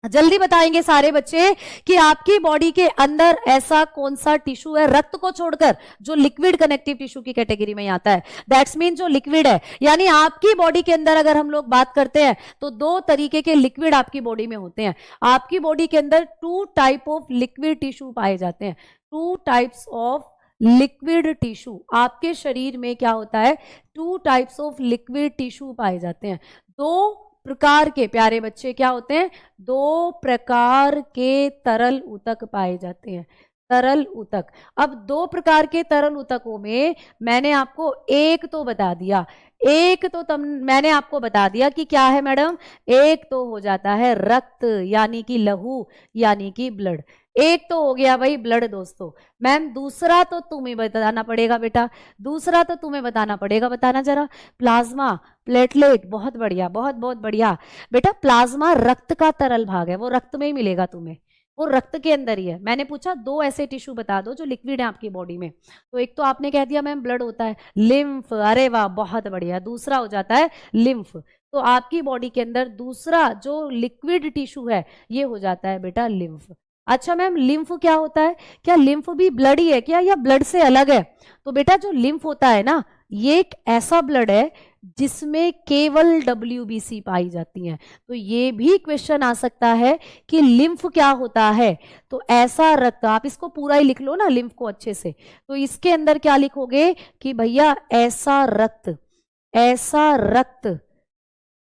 जल्दी बताएंगे सारे बच्चे कि आपकी बॉडी के अंदर ऐसा कौन सा टिश्यू है रक्त को छोड़कर जो लिक्विड कनेक्टिव टिश्यू की कैटेगरी में आता है। दैट्स मीन जो लिक्विड है, यानी आपकी बॉडी के अंदर अगर हम लोग बात करते हैं तो दो तरीके के लिक्विड आपकी बॉडी में होते हैं। आपकी बॉडी के अंदर 2 टाइप ऑफ लिक्विड टिश्यू पाए जाते हैं। 2 टाइप्स ऑफ लिक्विड टिश्यू आपके शरीर में क्या होता है? 2 टाइप्स ऑफ लिक्विड टिश्यू पाए जाते हैं। 2 प्रकार के प्यारे बच्चे क्या होते हैं? 2 प्रकार के तरल ऊतक पाए जाते हैं। तरल ऊतक। अब 2 प्रकार के तरल ऊतकों में मैंने आपको एक तो बता दिया, एक तो मैंने आपको बता दिया कि क्या है मैडम? एक तो हो जाता है रक्त, यानी कि लहू, यानी कि ब्लड। एक तो हो गया भाई ब्लड दोस्तों। मैम दूसरा तो तुम्हें बताना पड़ेगा बेटा, दूसरा तो तुम्हें बताना पड़ेगा, बताना जरा। Plasma, platelet. बहुत बढ़िया, बहुत बहुत बढ़िया बेटा। प्लाज्मा रक्त का तरल भाग है, वो रक्त में ही मिलेगा तुम्हें, वो रक्त के अंदर ही है। मैंने पूछा 2 ऐसे टिश्यू बता दो जो लिक्विड है आपकी बॉडी में, तो एक तो आपने कह दिया मैम ब्लड होता है। लिम्फ, अरे वाह बहुत बढ़िया। दूसरा हो जाता है लिम्फ। तो आपकी बॉडी के अंदर दूसरा जो लिक्विड टिश्यू है ये हो जाता है बेटा लिम्फ। अच्छा मैम लिम्फ क्या होता है? क्या लिम्फ भी ब्लड ही है क्या, या ब्लड से अलग है? तो बेटा जो लिम्फ होता है ना, ये एक ऐसा ब्लड है जिसमें केवल WBC पाई जाती है। तो ये भी क्वेश्चन आ सकता है कि लिम्फ क्या होता है। तो ऐसा रक्त, आप इसको पूरा ही लिख लो ना लिम्फ को अच्छे से, तो इसके अंदर क्या लिखोगे कि भैया ऐसा रक्त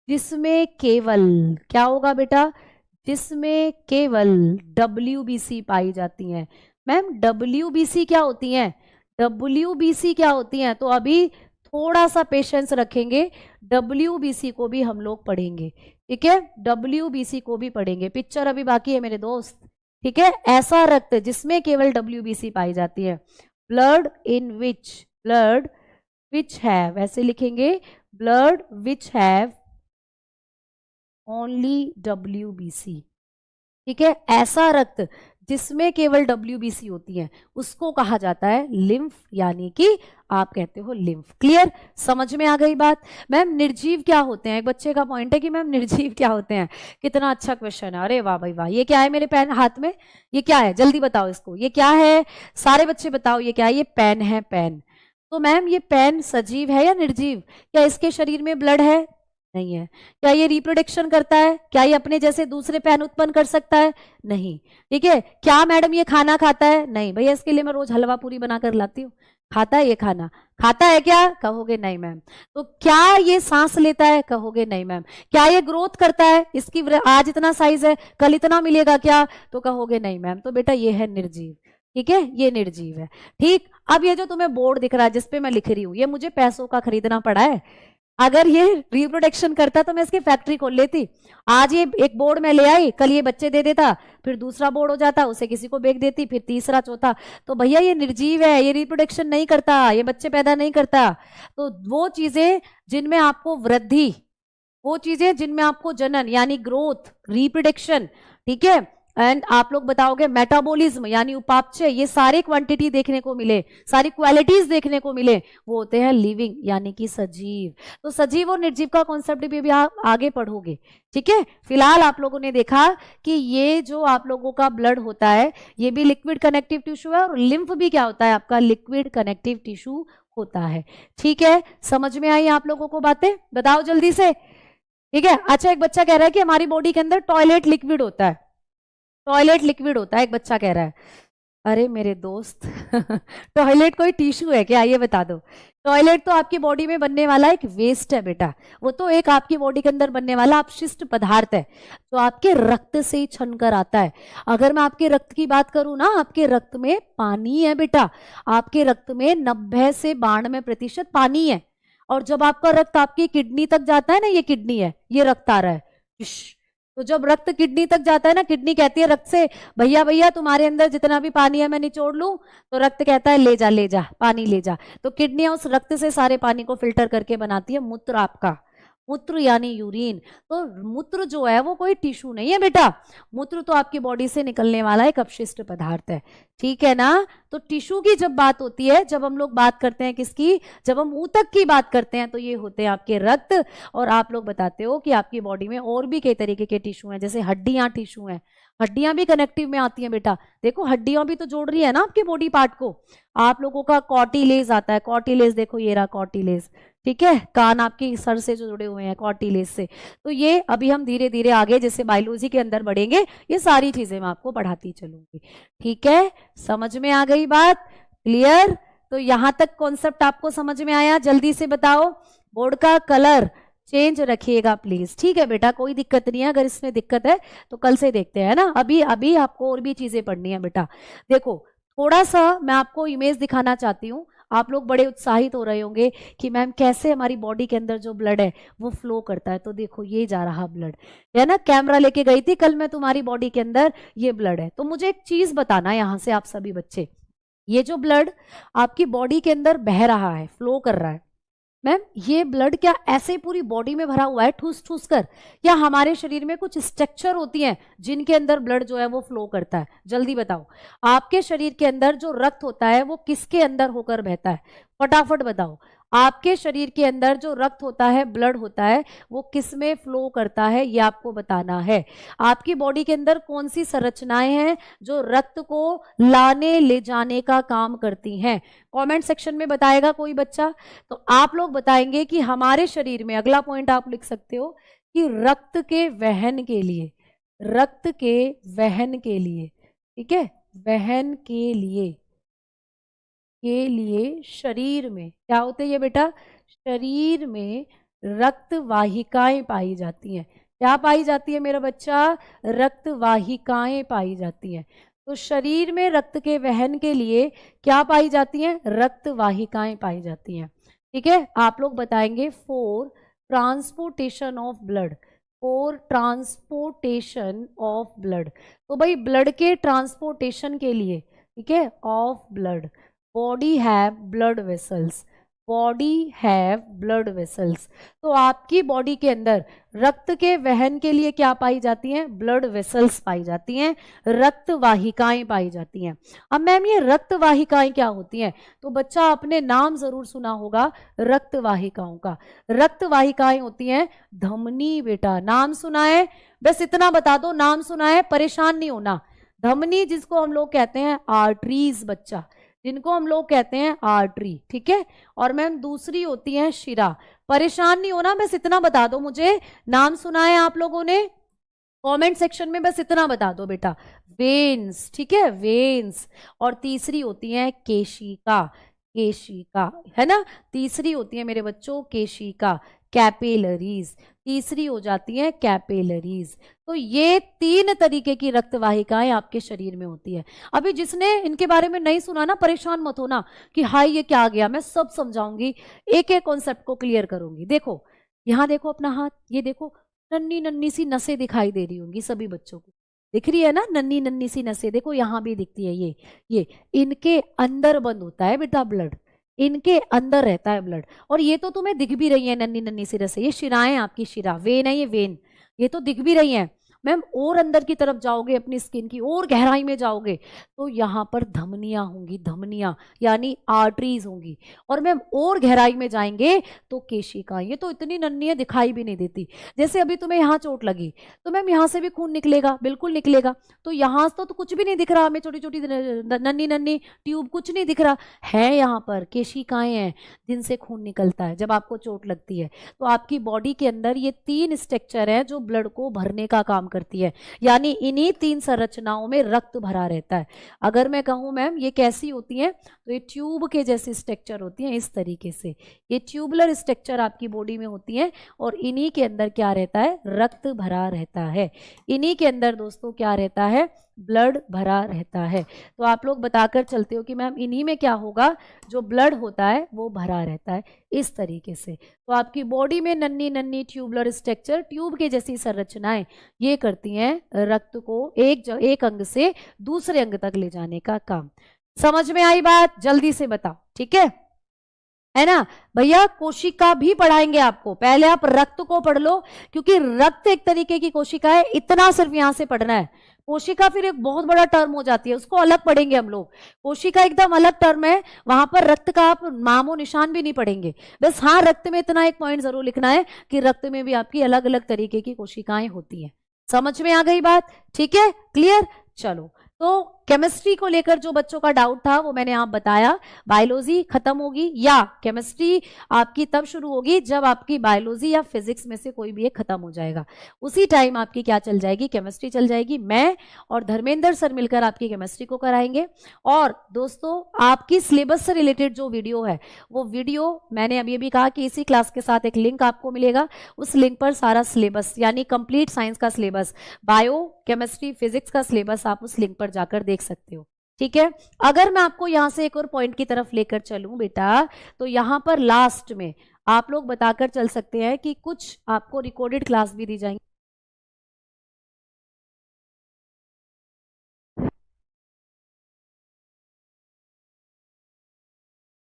जिसमें केवल, क्या होगा बेटा, जिसमें केवल WBC पाई जाती है। मैम WBC क्या होती है, WBC क्या होती है, तो अभी थोड़ा सा पेशेंस रखेंगे, WBC को भी हम लोग पढ़ेंगे, ठीक है, WBC को भी पढ़ेंगे, पिक्चर अभी बाकी है मेरे दोस्त, ठीक है। ऐसा रक्त जिसमें केवल WBC पाई जाती है, ब्लड विच हैव, ऐसे लिखेंगे, blood which have only WBC, ठीक है। ऐसा रक्त जिसमें केवल WBC होती है उसको कहा जाता है लिम्फ, यानी कि आप कहते हो लिम्फ। क्लियर, समझ में आ गई बात। मैम निर्जीव क्या होते हैं, एक बच्चे का पॉइंट है कि मैम निर्जीव क्या होते हैं, कितना अच्छा क्वेश्चन है, अरे वाह भाई वाह। ये क्या है मेरे पेन हाथ में, ये क्या है, जल्दी बताओ इसको, ये क्या है, सारे बच्चे बताओ ये क्या है, ये पेन है, पेन। तो मैम ये पेन सजीव है या निर्जीव, क्या इसके शरीर में ब्लड है, नहीं है। क्या ये रिप्रोडक्शन करता है, क्या ये अपने जैसे दूसरे पेन उत्पन्न कर सकता है, नहीं, ठीक है। क्या मैडम ये खाना खाता है, नहीं भैया, इसके लिए मैं रोज हलवा पूरी बनाकर लाती हूँ, खाता है ये खाना, खाता है क्या, कहोगे नहीं मैम। तो क्या ये सांस लेता है, कहोगे नहीं मैम। क्या ये ग्रोथ करता है, इसकी आज इतना साइज है कल इतना मिलेगा क्या, तो कहोगे नहीं मैम। तो बेटा ये है निर्जीव, ठीक है, ये निर्जीव है। ठीक, अब ये जो तुम्हें बोर्ड दिख रहा है जिसपे मैं लिख रही हूँ, ये मुझे पैसों का खरीदना पड़ा है। अगर ये रिप्रोडक्शन करता तो मैं इसकी फैक्ट्री खोल लेती। आज ये एक बोर्ड में ले आई, कल ये बच्चे दे देता, फिर दूसरा बोर्ड हो जाता, उसे किसी को बेच देती, फिर तीसरा चौथा। तो भैया ये निर्जीव है, ये रिप्रोडक्शन नहीं करता, ये बच्चे पैदा नहीं करता। तो वो चीजें जिनमें आपको वृद्धि, वो चीजें जिनमें आपको जनन यानी ग्रोथ, रिप्रोडक्शन, ठीक है, एंड आप लोग बताओगे मेटाबॉलिज्म यानी उपापचय, ये सारे क्वांटिटी देखने को मिले, सारी क्वालिटीज देखने को मिले, वो होते हैं लिविंग यानी कि सजीव। तो सजीव और निर्जीव का कॉन्सेप्ट भी आप आगे पढ़ोगे, ठीक है। फिलहाल आप लोगों ने देखा कि ये जो आप लोगों का ब्लड होता है ये भी लिक्विड कनेक्टिव टिश्यू है, और लिम्फ भी क्या होता है आपका, लिक्विड कनेक्टिव टिश्यू होता है, ठीक है। समझ में आई आप लोगों को बातें, बताओ जल्दी से, ठीक है। अच्छा, एक बच्चा कह रहा है कि हमारी बॉडी के अंदर टॉयलेट लिक्विड होता है, टॉयलेट लिक्विड होता है, एक बच्चा कह रहा है। अरे मेरे दोस्त टॉयलेट कोई टिश्यू है क्या, ये बता दो। टॉयलेट तो आपकी बॉडी में बनने वाला एक वेस्ट है बेटा, वो तो एक आपकी बॉडी के अंदर बनने वाला अपशिष्ट पदार्थ है जो आपके रक्त से ही छन कर आता है। अगर मैं आपके रक्त की बात करूं ना, आपके रक्त में पानी है बेटा, आपके रक्त में 90 से 92% पानी है। और जब आपका रक्त आपकी किडनी तक जाता है ना, ये किडनी है, ये रक्त आ रहा है, तो जब रक्त किडनी तक जाता है ना, किडनी कहती है रक्त से, भैया भैया तुम्हारे अंदर जितना भी पानी है मैं निचोड़ लूं, तो रक्त कहता है ले जा पानी ले जा। तो किडनियां उस रक्त से सारे पानी को फिल्टर करके बनाती है मूत्र, आपका मूत्र यानी यूरिन। तो मूत्र जो है वो कोई टिश्यू नहीं है बेटा, मूत्र तो आपकी बॉडी से निकलने वाला एक अपशिष्ट पदार्थ है, ठीक है ना। तो टिश्यू की जब बात होती है, जब हम लोग बात करते हैं किसकी, जब हम ऊतक की बात करते हैं, तो ये होते हैं आपके रक्त। और आप लोग बताते हो कि आपकी बॉडी में और भी कई तरीके के टिश्यू हैं, जैसे हड्डियां टिश्यू हैं, हड्डियां भी कनेक्टिव में आती हैं बेटा। देखो हड्डियां भी तो जोड़ रही है ना आपके बॉडी पार्ट को। आप लोगों का कॉर्टिलेज आता है, कॉर्टिलेज देखो ये रहा कॉर्टिलेज, ठीक है, कान आपकी सर से जो जुड़े हुए हैं कॉर्टिलेज से। तो ये अभी हम धीरे धीरे आगे जैसे बायोलॉजी के अंदर बढ़ेंगे, ये सारी चीजें मैं आपको पढ़ाती चलूंगी, ठीक है। समझ में आ गई बात, क्लियर। तो यहां तक कॉन्सेप्ट आपको समझ में आया, जल्दी से बताओ। बोर्ड का कलर चेंज रखिएगा प्लीज, ठीक है बेटा, कोई दिक्कत नहीं है। अगर इसमें दिक्कत है तो कल से देखते हैं ना, अभी अभी आपको और भी चीजें पढ़नी है बेटा। देखो थोड़ा सा मैं आपको इमेज दिखाना चाहती हूँ। आप लोग बड़े उत्साहित हो रहे होंगे कि मैम कैसे हमारी बॉडी के अंदर जो ब्लड है वो फ्लो करता है। तो देखो ये जा रहा ब्लड है ना, कैमरा लेके गई थी कल मैं तुम्हारी बॉडी के अंदर, ये ब्लड है। तो मुझे एक चीज बताना यहाँ से आप सभी बच्चे, ये जो ब्लड आपकी बॉडी के अंदर बह रहा है, फ्लो कर रहा है, मैम ये ब्लड क्या ऐसे पूरी बॉडी में भरा हुआ है ठूस ठूस कर, या हमारे शरीर में कुछ स्ट्रक्चर होती हैं जिनके अंदर ब्लड जो है वो फ्लो करता है? जल्दी बताओ, आपके शरीर के अंदर जो रक्त होता है वो किसके अंदर होकर बहता है, फटाफट बताओ। आपके शरीर के अंदर जो रक्त होता है, ब्लड होता है, वो किस में फ्लो करता है ये आपको बताना है। आपकी बॉडी के अंदर कौन सी संरचनाएं हैं जो रक्त को लाने ले जाने का काम करती हैं, कमेंट सेक्शन में बताएगा कोई बच्चा। तो आप लोग बताएंगे कि हमारे शरीर में, अगला पॉइंट आप लिख सकते हो कि रक्त के वहन के लिए, रक्त के वहन के लिए, ठीक है, वहन के लिए शरीर में क्या होते हैं बेटा, शरीर में रक्त वाहिकाएं पाई जाती हैं। क्या पाई जाती है मेरा बच्चा, रक्त वाहिकाएं पाई जाती हैं। तो शरीर में रक्त के वहन के लिए क्या पाई जाती हैं, रक्त वाहिकाएं पाई जाती हैं। ठीक है, आप लोग बताएंगे for transportation of blood, for transportation of blood. तो भाई ब्लड के ट्रांसपोर्टेशन के लिए, ठीक है, of blood, body have blood vessels, body have blood vessels. तो आपकी बॉडी के अंदर रक्त के वहन के लिए क्या पाई जाती हैं, ब्लड वेसल्स पाई जाती हैं, रक्त वाहिकाएं पाई जाती हैं। अब मैम ये रक्त वाहिकाएं क्या होती हैं, तो बच्चा आपने नाम जरूर सुना होगा रक्त वाहिकाओं का। रक्त वाहिकाएं होती हैं धमनी, बेटा नाम सुना है, बस इतना बता दो, नाम सुना है, परेशान नहीं होना। धमनी जिसको हम लोग कहते हैं आर्टरीज, बच्चा जिनको हम लोग कहते हैं आर्टरी, ठीक है। और मैम दूसरी होती है शिरा, परेशान नहीं होना, बस इतना बता दो मुझे, नाम सुना है आप लोगों ने, कमेंट सेक्शन में बस इतना बता दो बेटा, वेन्स, ठीक है, वेन्स। और तीसरी होती है केशिका, केशिका है ना, तीसरी होती है मेरे बच्चों केशिका, कैपिलरीज, तीसरी हो जाती है कैपिलरीज। तो ये 3 तरीके की रक्त वाहिकाएं आपके शरीर में होती है। अभी जिसने इनके बारे में नहीं सुना ना, परेशान मत होना कि हाय ये क्या आ गया, मैं सब समझाऊंगी, एक एक कॉन्सेप्ट को क्लियर करूंगी। देखो यहाँ देखो अपना हाथ, ये देखो नन्नी नन्नी सी नसें दिखाई दे रही होंगी सभी बच्चों को, दिख रही है ना नन्नी नन्नी सी नसें, देखो यहाँ भी दिखती है, ये इनके अंदर बंद होता है बेटा ब्लड, इनके अंदर रहता है ब्लड। और ये तो तुम्हें दिख भी रही है नन्नी नन्नी सी रसें, ये शिराएं आपकी, शिरा वेन है, ये वेन, ये तो दिख भी रही हैं। मैम और अंदर की तरफ जाओगे, अपनी स्किन की और गहराई में जाओगे तो यहाँ पर धमनियां होंगी, धमनियां यानी आर्टरीज होंगी। और मैम और गहराई में जाएंगे तो केशिका, ये तो इतनी नन्ही है दिखाई भी नहीं देती। जैसे अभी तुम्हें यहाँ चोट लगी तो मैम यहाँ से भी खून निकलेगा, बिल्कुल निकलेगा। तो यहाँ तो कुछ भी नहीं दिख रहा हमें, छोटी छोटी नन्ही नन्ही ट्यूब, कुछ नहीं दिख रहा है, यहाँ पर केशिकाएं हैं जिनसे खून निकलता है जब आपको चोट लगती है। तो आपकी बॉडी के अंदर ये 3 स्ट्रक्चर है जो ब्लड को भरने का काम करती है, यानी इन्हीं 3 संरचनाओं में रक्त भरा रहता है। अगर मैं कहूं मैम ये कैसी होती हैं, तो ये ट्यूब के जैसी स्ट्रक्चर होती हैं, इस तरीके से ये ट्यूबुलर स्ट्रक्चर आपकी बॉडी में होती है। और इन्हीं के अंदर क्या रहता है, रक्त भरा रहता है। इन्हीं के अंदर दोस्तों क्या रहता है, ब्लड भरा रहता है। तो आप लोग बताकर चलते हो कि मैम इन्हीं में क्या होगा, जो ब्लड होता है वो भरा रहता है, इस तरीके से। तो आपकी बॉडी में नन्ही नन्ही ट्यूबुलर स्ट्रक्चर, ट्यूब के जैसी संरचनाएं, ये करती हैं रक्त को एक अंग से दूसरे अंग तक ले जाने का काम। समझ में आई बात, जल्दी से बताओ, ठीक है ना भैया। कोशिका भी पढ़ाएंगे आपको, पहले आप रक्त को पढ़ लो, क्योंकि रक्त एक तरीके की कोशिका है, इतना सिर्फ यहां से पढ़ना है। कोशिका फिर एक बहुत बड़ा टर्म हो जाती है, उसको अलग पढ़ेंगे हम लोग। कोशिका एकदम अलग टर्म है, वहां पर रक्त का आप नामो निशान भी नहीं पढ़ेंगे। बस हाँ, रक्त में इतना एक पॉइंट जरूर लिखना है कि रक्त में भी आपकी अलग अलग तरीके की कोशिकाएं होती हैं। समझ में आ गई बात, ठीक है, क्लियर। चलो, तो केमिस्ट्री को लेकर जो बच्चों का डाउट था वो मैंने आप बताया। बायोलॉजी खत्म होगी, या केमिस्ट्री आपकी तब शुरू होगी जब आपकी बायोलॉजी या फिजिक्स में से कोई भी एक खत्म हो जाएगा, उसी टाइम आपकी क्या चल जाएगी, केमिस्ट्री चल जाएगी। मैं और धर्मेंद्र सर मिलकर आपकी केमिस्ट्री को कराएंगे। और दोस्तों आपकी सिलेबस से रिलेटेड जो वीडियो है, वो वीडियो मैंने अभी अभी कहा कि इसी क्लास के साथ एक लिंक आपको मिलेगा, उस लिंक पर सारा सिलेबस यानी कंप्लीट साइंस का सिलेबस, बायो केमिस्ट्री फिजिक्स का सिलेबस आप उस लिंक पर जाकर देख सकते हो, ठीक है। अगर मैं आपको यहां से एक और पॉइंट की तरफ लेकर चलूं बेटा, तो यहां पर लास्ट में आप लोग बताकर चल सकते हैं कि कुछ आपको रिकॉर्डेड क्लास भी दी जाएंगी।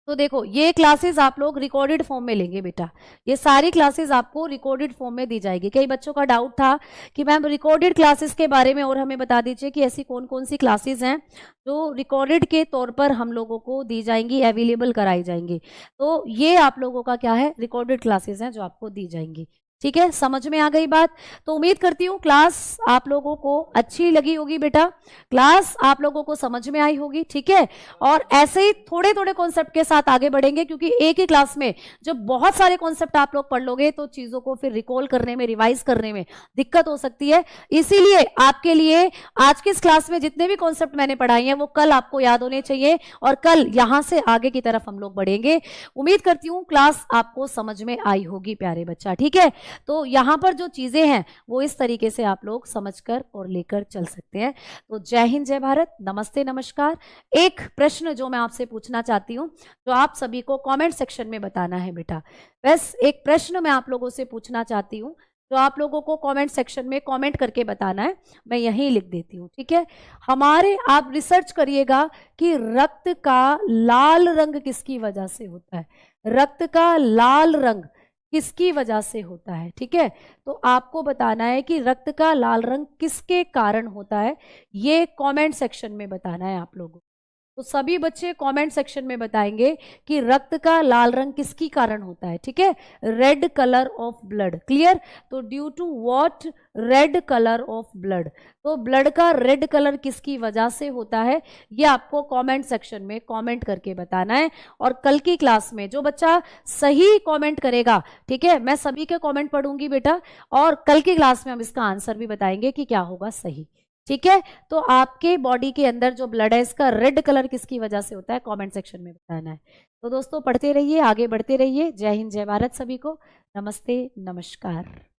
तो देखो ये क्लासेस आप लोग रिकॉर्डेड फॉर्म में लेंगे बेटा, ये सारी क्लासेस आपको रिकॉर्डेड फॉर्म में दी जाएगी। कई बच्चों का डाउट था कि मैम रिकॉर्डेड क्लासेस के बारे में और हमें बता दीजिए कि ऐसी कौन कौन सी क्लासेस हैं जो रिकॉर्डेड के तौर पर हम लोगों को दी जाएंगी, अवेलेबल कराई जाएंगी। तो ये आप लोगों का क्या है, रिकॉर्डेड क्लासेस हैं जो आपको दी जाएंगी। ठीक है, समझ में आ गई बात। तो उम्मीद करती हूँ क्लास आप लोगों को अच्छी लगी होगी बेटा, क्लास आप लोगों को समझ में आई होगी। ठीक है, और ऐसे ही थोड़े थोड़े कॉन्सेप्ट के साथ आगे बढ़ेंगे, क्योंकि एक ही क्लास में जब बहुत सारे कॉन्सेप्ट आप लोग पढ़ लोगे तो चीजों को फिर रिकॉल करने में, रिवाइज करने में दिक्कत हो सकती है। इसीलिए आपके लिए आज की इस क्लास में जितने भी कॉन्सेप्ट मैंने पढ़ाए हैं वो कल आपको याद होने चाहिए, और कल यहां से आगे की तरफ हम लोग बढ़ेंगे। उम्मीद करती हूँ क्लास आपको समझ में आई होगी प्यारे बच्चा। ठीक है, तो यहां पर जो चीजें हैं वो इस तरीके से आप लोग समझकर और लेकर चल सकते हैं। तो जय हिंद, जय भारत, नमस्ते, नमस्कार। एक प्रश्न जो मैं आपसे पूछना चाहती हूं, जो आप सभी को कमेंट सेक्शन में बताना है बेटा। बस एक प्रश्न मैं आप लोगों से पूछना चाहती हूं, जो आप लोगों को कमेंट सेक्शन में कमेंट करके बताना है, मैं यहीं लिख देती हूं। ठीक है, हमारे आप रिसर्च करिएगा कि रक्त का लाल रंग किसकी वजह से होता है, रक्त का लाल रंग किसकी वजह से होता है। ठीक है, तो आपको बताना है कि रक्त का लाल रंग किसके कारण होता है, ये कमेंट सेक्शन में बताना है आप लोगों को। तो सभी बच्चे कमेंट सेक्शन में बताएंगे कि रक्त का लाल रंग किसकी कारण होता है। ठीक है, red colour of blood, clear. तो due to what, red colour of blood. तो ब्लड का रेड कलर किसकी वजह से होता है, ये आपको कमेंट सेक्शन में कमेंट करके बताना है। और कल की क्लास में जो बच्चा सही कमेंट करेगा, ठीक है, मैं सभी के कमेंट पढ़ूंगी बेटा, और कल की क्लास में हम इसका आंसर भी बताएंगे कि क्या होगा सही। ठीक है, तो आपके बॉडी के अंदर जो ब्लड है इसका रेड कलर किसकी वजह से होता है, कमेंट सेक्शन में बताना है। तो दोस्तों पढ़ते रहिए, आगे बढ़ते रहिए। जय हिंद, जय भारत, सभी को नमस्ते, नमस्कार।